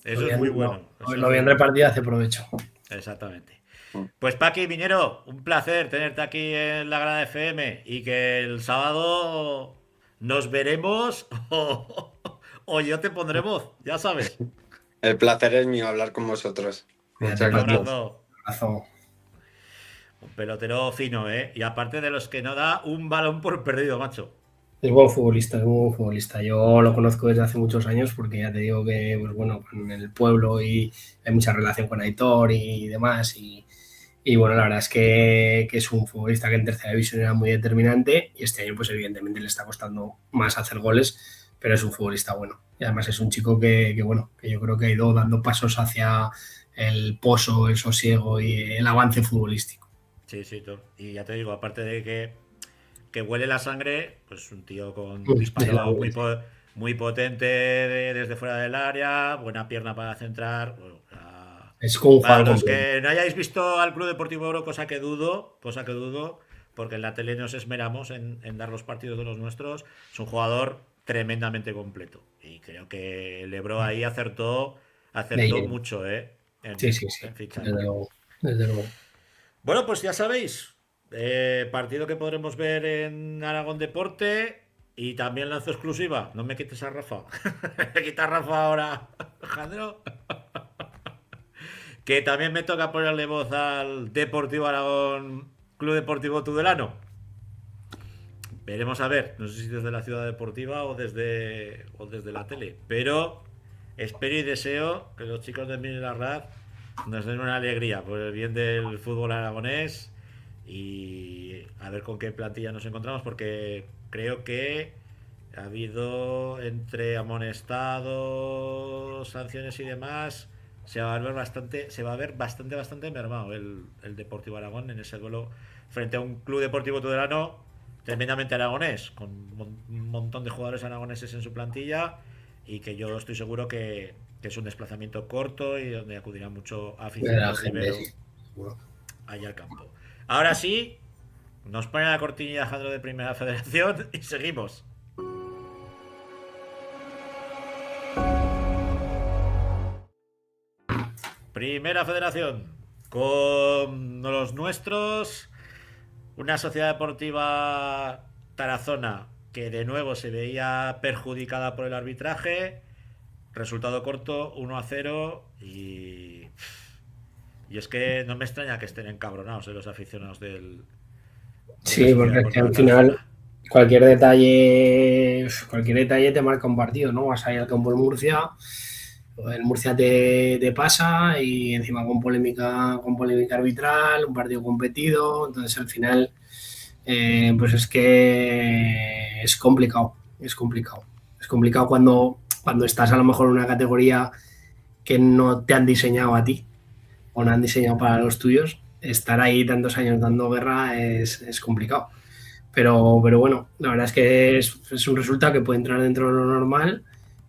Eso es muy bueno. Eso es Lo muy bien bueno. repartido hace provecho. Exactamente. Mm. Pues Paqui Minero, un placer tenerte aquí en la Grada FM y que el sábado nos veremos o yo te pondré voz, ya sabes. El placer es mío hablar con vosotros. Muchas Un gracias. abrazo. Abrazo. Un pelotero fino, ¿eh? Y aparte de los que no da un balón por perdido, macho. Es buen futbolista, es muy buen futbolista. Yo lo conozco desde hace muchos años porque ya te digo que, pues bueno, en el pueblo y hay mucha relación con Aitor y demás. Y bueno, la verdad es que es un futbolista que en tercera división era muy determinante y este año, pues evidentemente le está costando más hacer goles, pero es un futbolista bueno. Y además es un chico que bueno, que yo creo que ha ido dando pasos hacia el pozo, el sosiego y el avance futbolístico. Sí, sí, y ya te digo, aparte de que huele la sangre, pues un tío con un Sí, disparo la muy potente desde fuera del área, buena pierna para centrar. Bueno, Es como un para jugador los completo. que no hayáis visto al Club Deportivo Euro, cosa que dudo, porque en la tele nos esmeramos en dar los partidos de los nuestros, es un jugador tremendamente completo. Y creo que el Ebro ahí acertó Bien. mucho, ¿eh? Sí, En ficharlo. desde luego, desde luego. Bueno, pues ya sabéis, partido que podremos ver en Aragón Deporte y también lanzo exclusiva. No me quites a Rafa. Me quita a Rafa ahora, Alejandro. Que también me toca ponerle voz al Deportivo Aragón Club Deportivo Tudelano. Veremos a ver, no sé si desde la ciudad deportiva o desde la tele, pero espero y deseo que los chicos de Milarrat nos den una alegría por el bien del fútbol aragonés y a ver con qué plantilla nos encontramos, porque creo que ha habido entre amonestados, sanciones y demás, se va a ver bastante mermado el Deportivo Aragón en ese duelo frente a un Club Deportivo Tudelano tremendamente aragonés, con un montón de jugadores aragoneses en su plantilla y que yo estoy seguro que es un desplazamiento corto y donde acudirá mucho aficionado ribero allá al campo. Ahora sí, nos pone la cortinilla Alejandro de Primera Federación y seguimos. Primera Federación, con los nuestros, una sociedad deportiva Tarazona que de nuevo se veía perjudicada por el arbitraje, resultado corto, 1-0 y es que no me extraña que estén encabronados los aficionados del... Sí, porque es que al final cualquier detalle te marca un partido, ¿no? Vas ahí al campo de Murcia, el Murcia te pasa y encima con polémica arbitral, un partido competido, entonces al final pues es que es complicado. Es complicado cuando estás a lo mejor en una categoría que no te han diseñado a ti o no han diseñado para los tuyos. Estar ahí tantos años dando guerra es complicado. Pero bueno, la verdad es que es un resultado que puede entrar dentro de lo normal,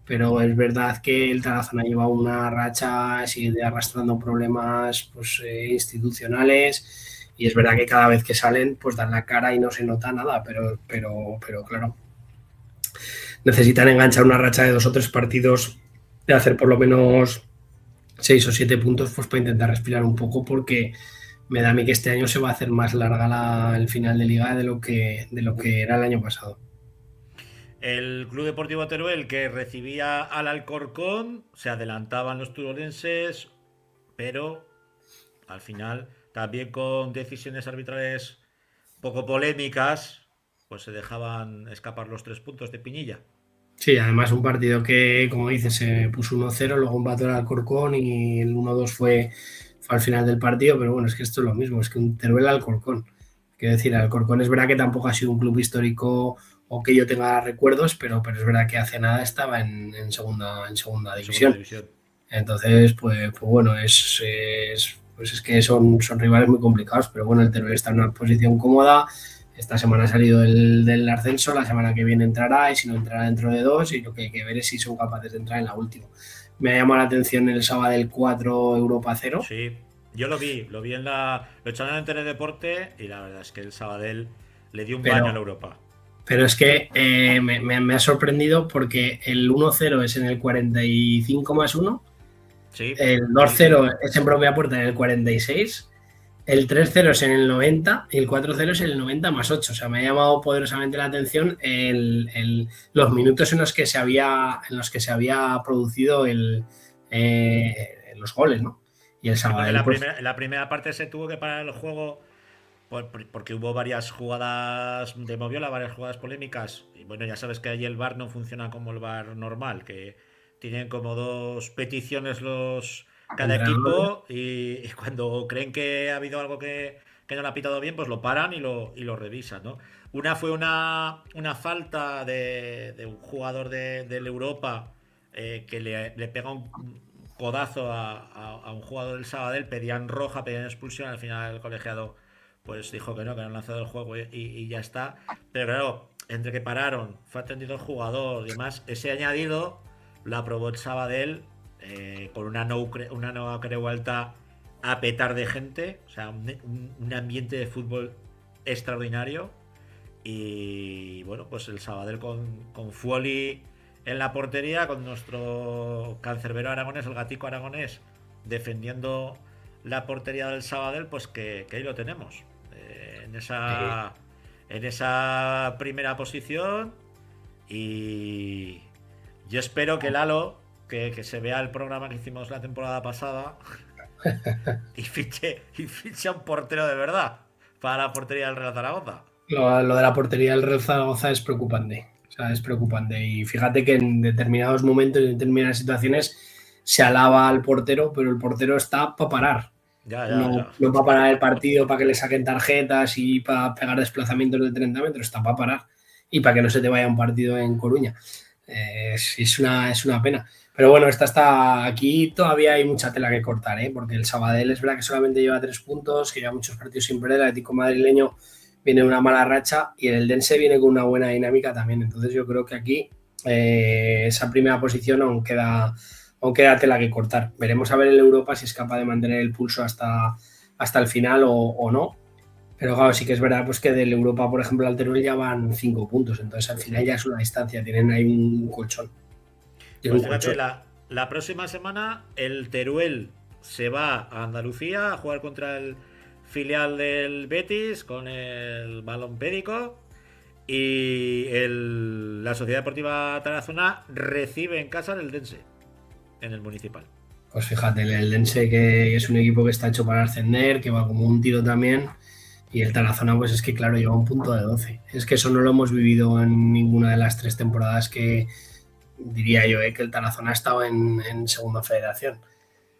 pero es verdad que el Tarazona lleva una racha, sigue arrastrando problemas pues, institucionales, y es verdad que cada vez que salen pues dan la cara y no se nota nada, pero claro, necesitan enganchar una racha de 2 o 3 partidos, de hacer por lo menos 6 o 7 puntos pues para intentar respirar un poco, porque me da a mí que este año se va a hacer más larga el final de liga de lo que era el año pasado. El Club Deportivo Teruel, que recibía al Alcorcón, se adelantaban los turolenses, pero al final, también con decisiones arbitrales poco polémicas, pues se dejaban escapar los 3 puntos de Piñilla. Sí, además un partido que, como dices, se puso 1-0, luego empató el Alcorcón y el 1-2 fue al final del partido, pero bueno, es que esto es lo mismo, es que un Teruel Alcorcón. Quiero decir, Alcorcón es verdad que tampoco ha sido un club histórico o que yo tenga recuerdos, pero es verdad que hace nada estaba en segunda división. Entonces, pues bueno, es que son rivales muy complicados, pero bueno, el Teruel está en una posición cómoda. Esta semana ha salido del ascenso, la semana que viene entrará, y si no entrará dentro de 2, y lo que hay que ver es si son capaces de entrar en la última. Me ha llamado la atención el Sabadell 4, Europa 0. Sí, yo lo vi lo echaron en Teledeporte, y la verdad es que el Sabadell le dio un baño a la Europa. Pero es que me ha sorprendido, porque el 1-0 es en el 45 más 1, sí, el 2-0 es en propia puerta en el 46, el 3-0 es en el 90 y el 4-0 es en el 90 más 8. O sea, me ha llamado poderosamente la atención los minutos en los que se había producido los goles, ¿no? Y el Sabadell, la primera parte se tuvo que parar el juego porque hubo varias jugadas de moviola, varias jugadas polémicas. Y bueno, ya sabes que ahí el VAR no funciona como el VAR normal, que tienen como 2 peticiones cada equipo, y cuando creen que ha habido algo que no lo ha pitado bien, pues lo paran y lo revisan, ¿no? Una fue una falta de un jugador del Europa, que le pega un codazo a un jugador del Sabadell, pedían roja, pedían expulsión, al final el colegiado pues dijo que no han lanzado el juego y ya está. Pero claro, entre que pararon, fue atendido el jugador y demás, ese añadido lo aprobó el Sabadell, con una nueva vuelta a petar de gente, o sea, un ambiente de fútbol extraordinario. Y bueno, pues el Sabadell con Fuoli en la portería, con nuestro cancerbero aragonés, el gatico aragonés, defendiendo la portería del Sabadell, pues que ahí lo tenemos, en esa primera posición. Y yo espero que Lalo, que se vea el programa que hicimos la temporada pasada y fiche un portero de verdad para la portería del Real Zaragoza. Lo de la portería del Real Zaragoza es preocupante. O sea, es preocupante. Y fíjate que en determinados momentos y en determinadas situaciones se alaba al portero, pero el portero está para parar. No para parar el partido, para que le saquen tarjetas y para pegar desplazamientos de 30 metros, está para parar. Y para que no se te vaya un partido en Coruña. Es una pena. Pero bueno, aquí todavía hay mucha tela que cortar, porque el Sabadell es verdad que solamente lleva 3 puntos, que lleva muchos partidos sin perder. El Atlético madrileño viene de una mala racha y el Eldense viene con una buena dinámica también. Entonces yo creo que aquí esa primera posición aún queda tela que cortar. Veremos a ver en Europa si es capaz de mantener el pulso hasta el final o no. Pero claro, sí que es verdad pues que del Europa, por ejemplo, al Teruel ya van 5 puntos. Entonces al final ya es una distancia, tienen ahí un colchón. Pues fíjate, la próxima semana el Teruel se va a Andalucía a jugar contra el filial del Betis con el balón pédico, y la Sociedad Deportiva Tarazona recibe en casa al Eldense en el Municipal. Pues fíjate, el Eldense, que es un equipo que está hecho para ascender, que va como un tiro también, y el Tarazona pues es que claro, lleva un punto de 12. Es que eso no lo hemos vivido en ninguna de las 3 temporadas que diría yo, que el Tarazona ha estado en segunda federación.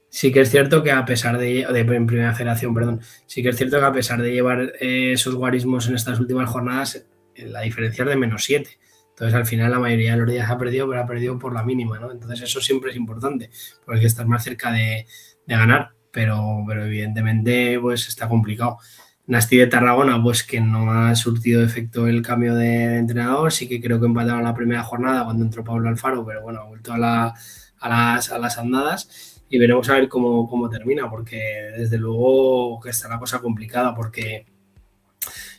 Sí que es cierto que a pesar en primera federación, perdón, sí que es cierto que a pesar de llevar esos guarismos en estas últimas jornadas, la diferencia es de -7. Entonces, al final, la mayoría de los días ha perdido, pero ha perdido por la mínima, ¿no? Entonces, eso siempre es importante, porque estás más cerca de ganar, pero evidentemente, pues está complicado. Nasti de Tarragona, pues que no ha surtido efecto el cambio de entrenador, sí que creo que empataron la primera jornada cuando entró Pablo Alfaro, pero bueno, ha vuelto a las andadas y veremos a ver cómo termina, porque desde luego que está la cosa complicada, porque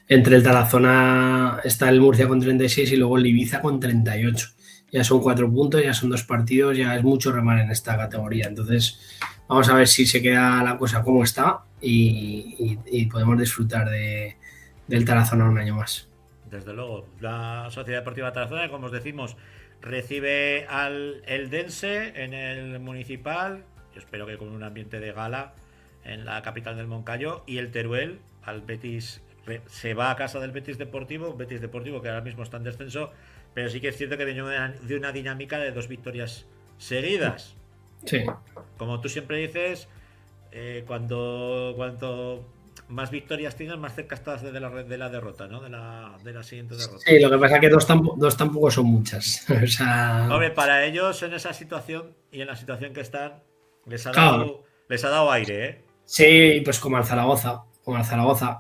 entre el Tarazona está el Murcia con 36 y luego el Ibiza con 38. Ya son 4 puntos, ya son 2 partidos, ya es mucho remar en esta categoría. Entonces, vamos a ver si se queda la cosa como está y podemos disfrutar del Tarazona un año más. Desde luego, la Sociedad Deportiva Tarazona, como os decimos, recibe al Eldense en el Municipal, yo espero que con un ambiente de gala en la capital del Moncayo, y el Teruel al Betis, se va a casa del Betis Deportivo que ahora mismo está en descenso, pero sí que es cierto que viene de una dinámica de 2 victorias seguidas. Sí. Como tú siempre dices, cuanto más victorias tienes, más cerca estás de la derrota, ¿no? De la siguiente derrota. Sí, lo que pasa es que dos tampoco son muchas. O sea... Hombre, para ellos en esa situación y en la situación que están, les ha dado aire, ¿eh? Sí, pues como al Zaragoza,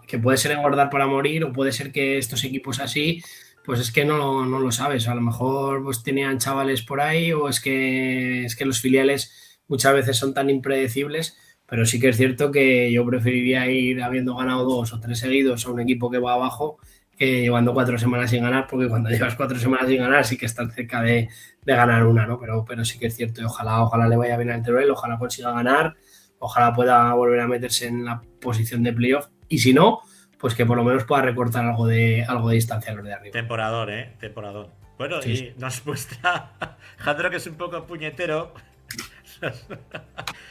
que puede ser engordar para morir, o puede ser que estos equipos así, pues es que no lo sabes. A lo mejor pues tenían chavales por ahí, o es que los filiales muchas veces son tan impredecibles, pero sí que es cierto que yo preferiría ir habiendo ganado 2 o 3 seguidos a un equipo que va abajo que llevando 4 semanas sin ganar, porque cuando llevas 4 semanas sin ganar sí que estás cerca de ganar una, ¿no? Pero sí que es cierto, y ojalá le vaya bien al Teruel, ojalá consiga ganar, ojalá pueda volver a meterse en la posición de playoff, y si no, pues que por lo menos pueda recortar algo de distancia a los de arriba. Temporadón. Bueno, Sí, y sí. nos muestra Jandro, que es un poco puñetero.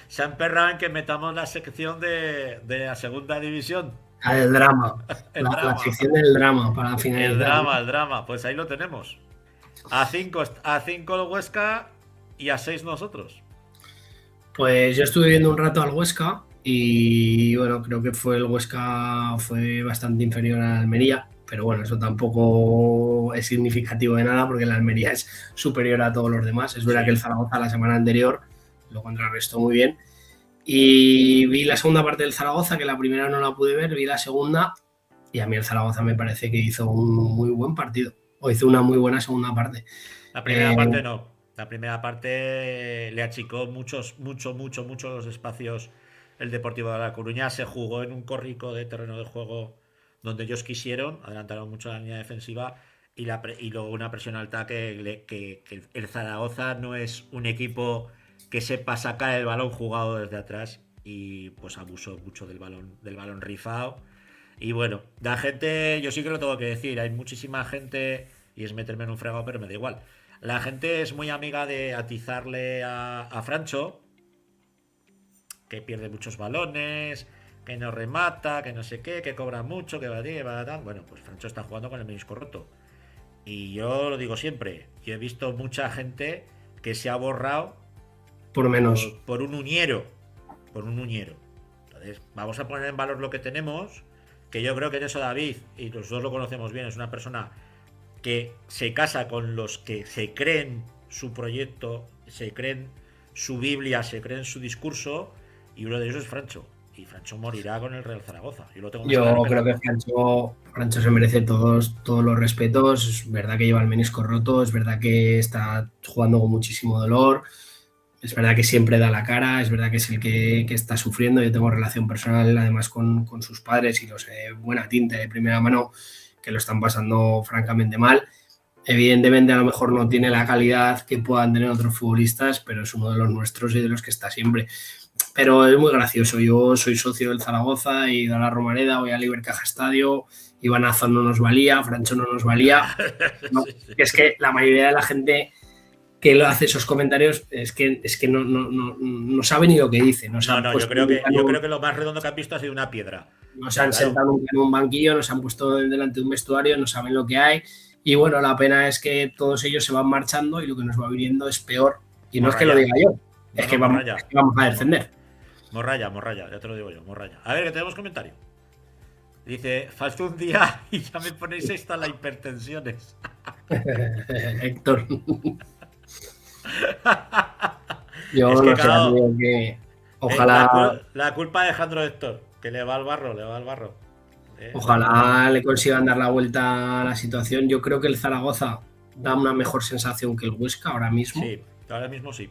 Se ha emperrado en que metamos la sección de la segunda división. El drama. Drama. La sección del drama para finalizar. El drama. Pues ahí lo tenemos. A 5 el Huesca y a 6 nosotros. Pues yo estuve viendo un rato al Huesca y bueno, creo que el Huesca fue bastante inferior a la Almería, pero bueno, eso tampoco es significativo de nada porque la Almería es superior a todos los demás. Es verdad que el Zaragoza la semana anterior lo contrarrestó muy bien. Y vi la segunda parte del Zaragoza, que la primera no la pude ver, vi la segunda y a mí el Zaragoza me parece que hizo un muy buen partido, o hizo una muy buena segunda parte. La primera parte no. La primera parte le achicó mucho los espacios el Deportivo de La Coruña. Se jugó en un corrico de terreno de juego donde ellos quisieron, adelantaron mucho la línea defensiva y luego una presión alta que el Zaragoza no es un equipo que sepa sacar el balón jugado desde atrás, y pues abusó mucho del balón rifado. Y bueno, la gente, yo sí que lo tengo que decir, hay muchísima gente, y es meterme en un fregado, pero me da igual. La gente es muy amiga de atizarle a Francho, que pierde muchos balones, que no remata, que no sé qué, que cobra mucho, que va a tal. Bueno, pues Francho está jugando con el menisco roto. Y yo lo digo siempre, yo he visto mucha gente que se ha borrado por menos por un uñero. Entonces, vamos a poner en valor lo que tenemos, que yo creo que en eso David, y los dos lo conocemos bien, es una persona que se casa con los que se creen su proyecto, se creen su Biblia, se creen su discurso, y uno de ellos es Francho. Y Francho morirá con el Real Zaragoza. Yo creo que Francho se merece todos los respetos. Es verdad que lleva el menisco roto, es verdad que está jugando con muchísimo dolor, es verdad que siempre da la cara, es verdad que es el que está sufriendo. Yo tengo relación personal además con sus padres y lo sé, buena tinta de primera mano, que lo están pasando francamente mal. Evidentemente a lo mejor no tiene la calidad que puedan tener otros futbolistas, pero es uno de los nuestros y de los que está siempre. Pero es muy gracioso. Yo soy socio del Zaragoza y de la Romareda, voy al Ibercaja Estadio, Ivanazo no nos valía, Francho no nos valía. ¿No? Es que la mayoría de la gente que lo hace esos comentarios es que no sabe ni lo que dice. Yo creo que lo más redondo que han visto ha sido una piedra. Nos han sentado en un banquillo, nos han puesto delante de un vestuario, no saben lo que hay. Y bueno, la pena es que todos ellos se van marchando y lo que nos va viniendo es peor. Y no es que lo diga yo, es que vamos a descender. Morralla, ya te lo digo yo, morralla. A ver, que tenemos comentario. Dice, falta un día y ya me ponéis esta la hipertensiones. Héctor. Yo Es que, no sé, claro, amigo, que ojalá, la culpa de Alejandro Héctor, que le va al barro, ojalá le consigan dar la vuelta a la situación. Yo creo que el Zaragoza da una mejor sensación que el Huesca ahora mismo. Sí, ahora mismo sí.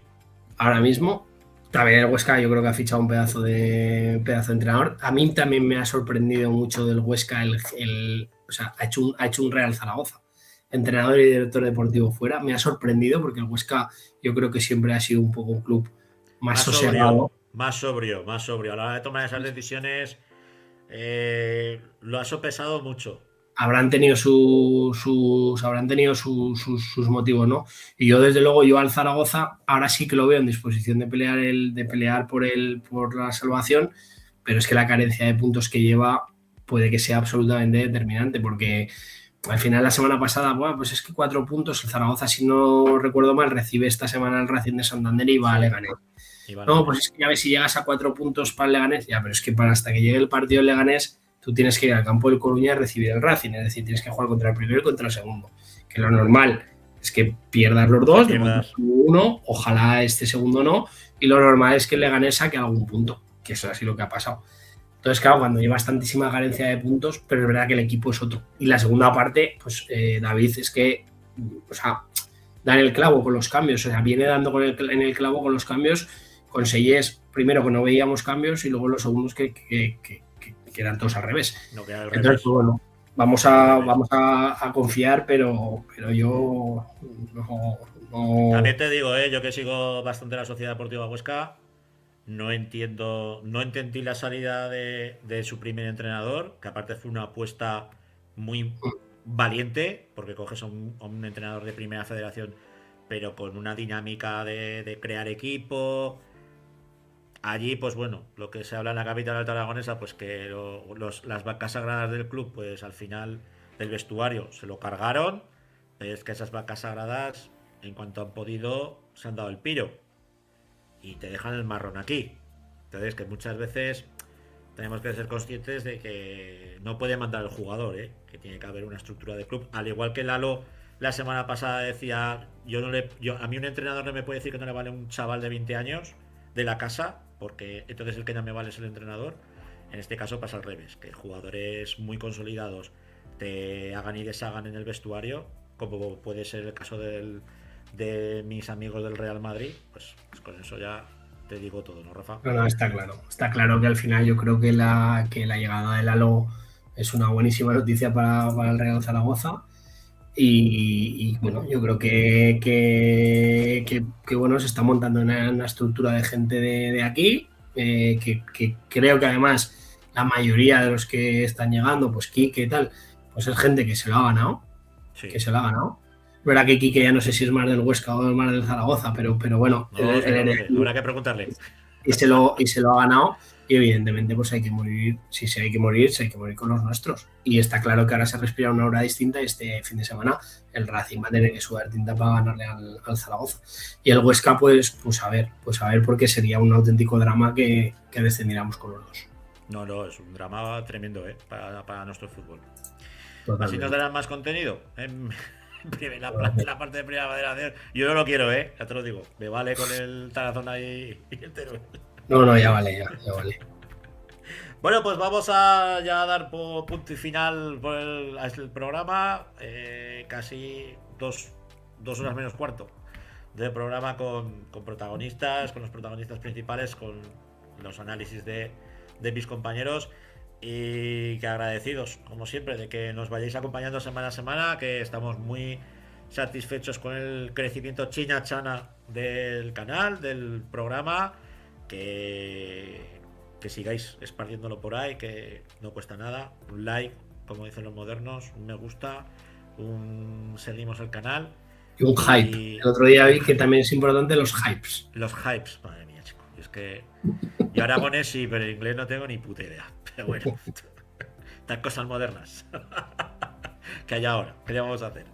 Ahora mismo. También el Huesca yo creo que ha fichado un pedazo de entrenador. A mí también me ha sorprendido mucho del Huesca o sea, ha hecho un Real Zaragoza. Entrenador y director deportivo fuera. Me ha sorprendido porque el Huesca yo creo que siempre ha sido un poco un club más sosegado. Más sobrio. A la hora de tomar esas decisiones lo ha sopesado mucho. Habrán tenido sus motivos, ¿no? Y yo, desde luego, al Zaragoza ahora sí que lo veo en disposición de pelear por la salvación, pero es que la carencia de puntos que lleva puede que sea absolutamente determinante, porque al final la semana pasada, bueno, pues es que 4 puntos, el Zaragoza, si no recuerdo mal, recibe esta semana el Racing de Santander y va a Leganés. No, pues es que ya ves, si llegas a 4 puntos para el Leganés, ya, pero es que hasta que llegue el partido del Leganés, tú tienes que ir al campo del Coruña a recibir el Racing, es decir, tienes que jugar contra el primero y contra el segundo. Que lo normal es que pierdas los dos, de momento uno, ojalá este segundo no, y lo normal es que el Leganés saque algún punto, que eso es así lo que ha pasado. Entonces, claro, cuando llevas tantísima carencia de puntos, pero es verdad que el equipo es otro. Y la segunda parte, pues David, es que, o sea, da en el clavo con los cambios, o sea, viene dando en el clavo con los cambios, con Seyés, primero que no veíamos cambios y luego los segundos que eran todos al revés. No, que al Entonces, revés. pues, bueno, vamos a confiar, pero yo no... También te digo, yo que sigo bastante la Sociedad Deportiva Huesca, no entendí la salida de su primer entrenador, que aparte fue una apuesta muy valiente, porque coges a un entrenador de primera federación, pero con una dinámica de crear equipo. Allí, pues bueno, lo que se habla en la capital alta aragonesa, pues que las vacas sagradas del club, pues al final del vestuario se lo cargaron. Es que esas vacas sagradas, en cuanto han podido, se han dado el piro. Y te dejan el marrón aquí. Entonces, que muchas veces tenemos que ser conscientes de que no puede mandar el jugador, que tiene que haber una estructura de club. Al igual que Lalo la semana pasada decía, a mí un entrenador no me puede decir que no le vale un chaval de 20 años de la casa, porque entonces el que no me vale es el entrenador. En este caso pasa al revés, que jugadores muy consolidados te hagan y deshagan en el vestuario, como puede ser el caso de mis amigos del Real Madrid, pues con eso ya te digo todo, ¿no, Rafa? No, está claro. Está claro que al final yo creo que la llegada de Lalo es una buenísima noticia para el Real Zaragoza. Y bueno, yo creo que bueno, se está montando una estructura de gente de aquí, que creo que además la mayoría de los que están llegando, pues Quique y tal, pues es gente que se lo ha ganado. Sí. Que se lo ha ganado. Es verdad que Quique ya no sé si es más del Huesca o más del Zaragoza, pero bueno, habrá que preguntarle. Y se lo ha ganado. Y evidentemente, pues hay que morir. Si hay que morir, se hay que morir con los nuestros. Y está claro que ahora se respira una hora distinta. Este fin de semana el Racing va a tener que sudar tinta para ganarle al Zaragoza. Y el Huesca, pues a ver, porque sería un auténtico drama que descendiéramos con los dos. No, es un drama tremendo, para nuestro fútbol. Totalmente. Así nos darán más contenido en la parte de primera federación. Yo no lo quiero, ya te lo digo. Me vale con el Tarazona y el Teruel. No, ya vale. Bueno, pues vamos a ya dar punto y final por el programa. Casi dos horas menos cuarto de programa con protagonistas, con los protagonistas principales, con los análisis de mis compañeros. Y que agradecidos, como siempre, de que nos vayáis acompañando semana a semana, que estamos muy satisfechos con el crecimiento china-chana del canal, del programa. Que sigáis esparciéndolo por ahí, que no cuesta nada. Un like, como dicen los modernos, un me gusta, seguimos el canal. Y un hype. El otro día vi que también es importante los hypes. Los hypes, madre mía, chico. Es que yo aragonés sí, pero en inglés no tengo ni puta idea. Pero bueno, estas cosas modernas que hay ahora. ¿Qué le vamos a hacer?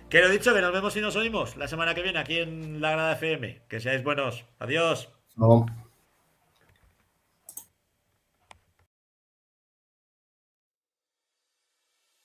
Que lo dicho, que nos vemos y nos oímos la semana que viene aquí en La Grada FM. Que seáis buenos. Adiós. No.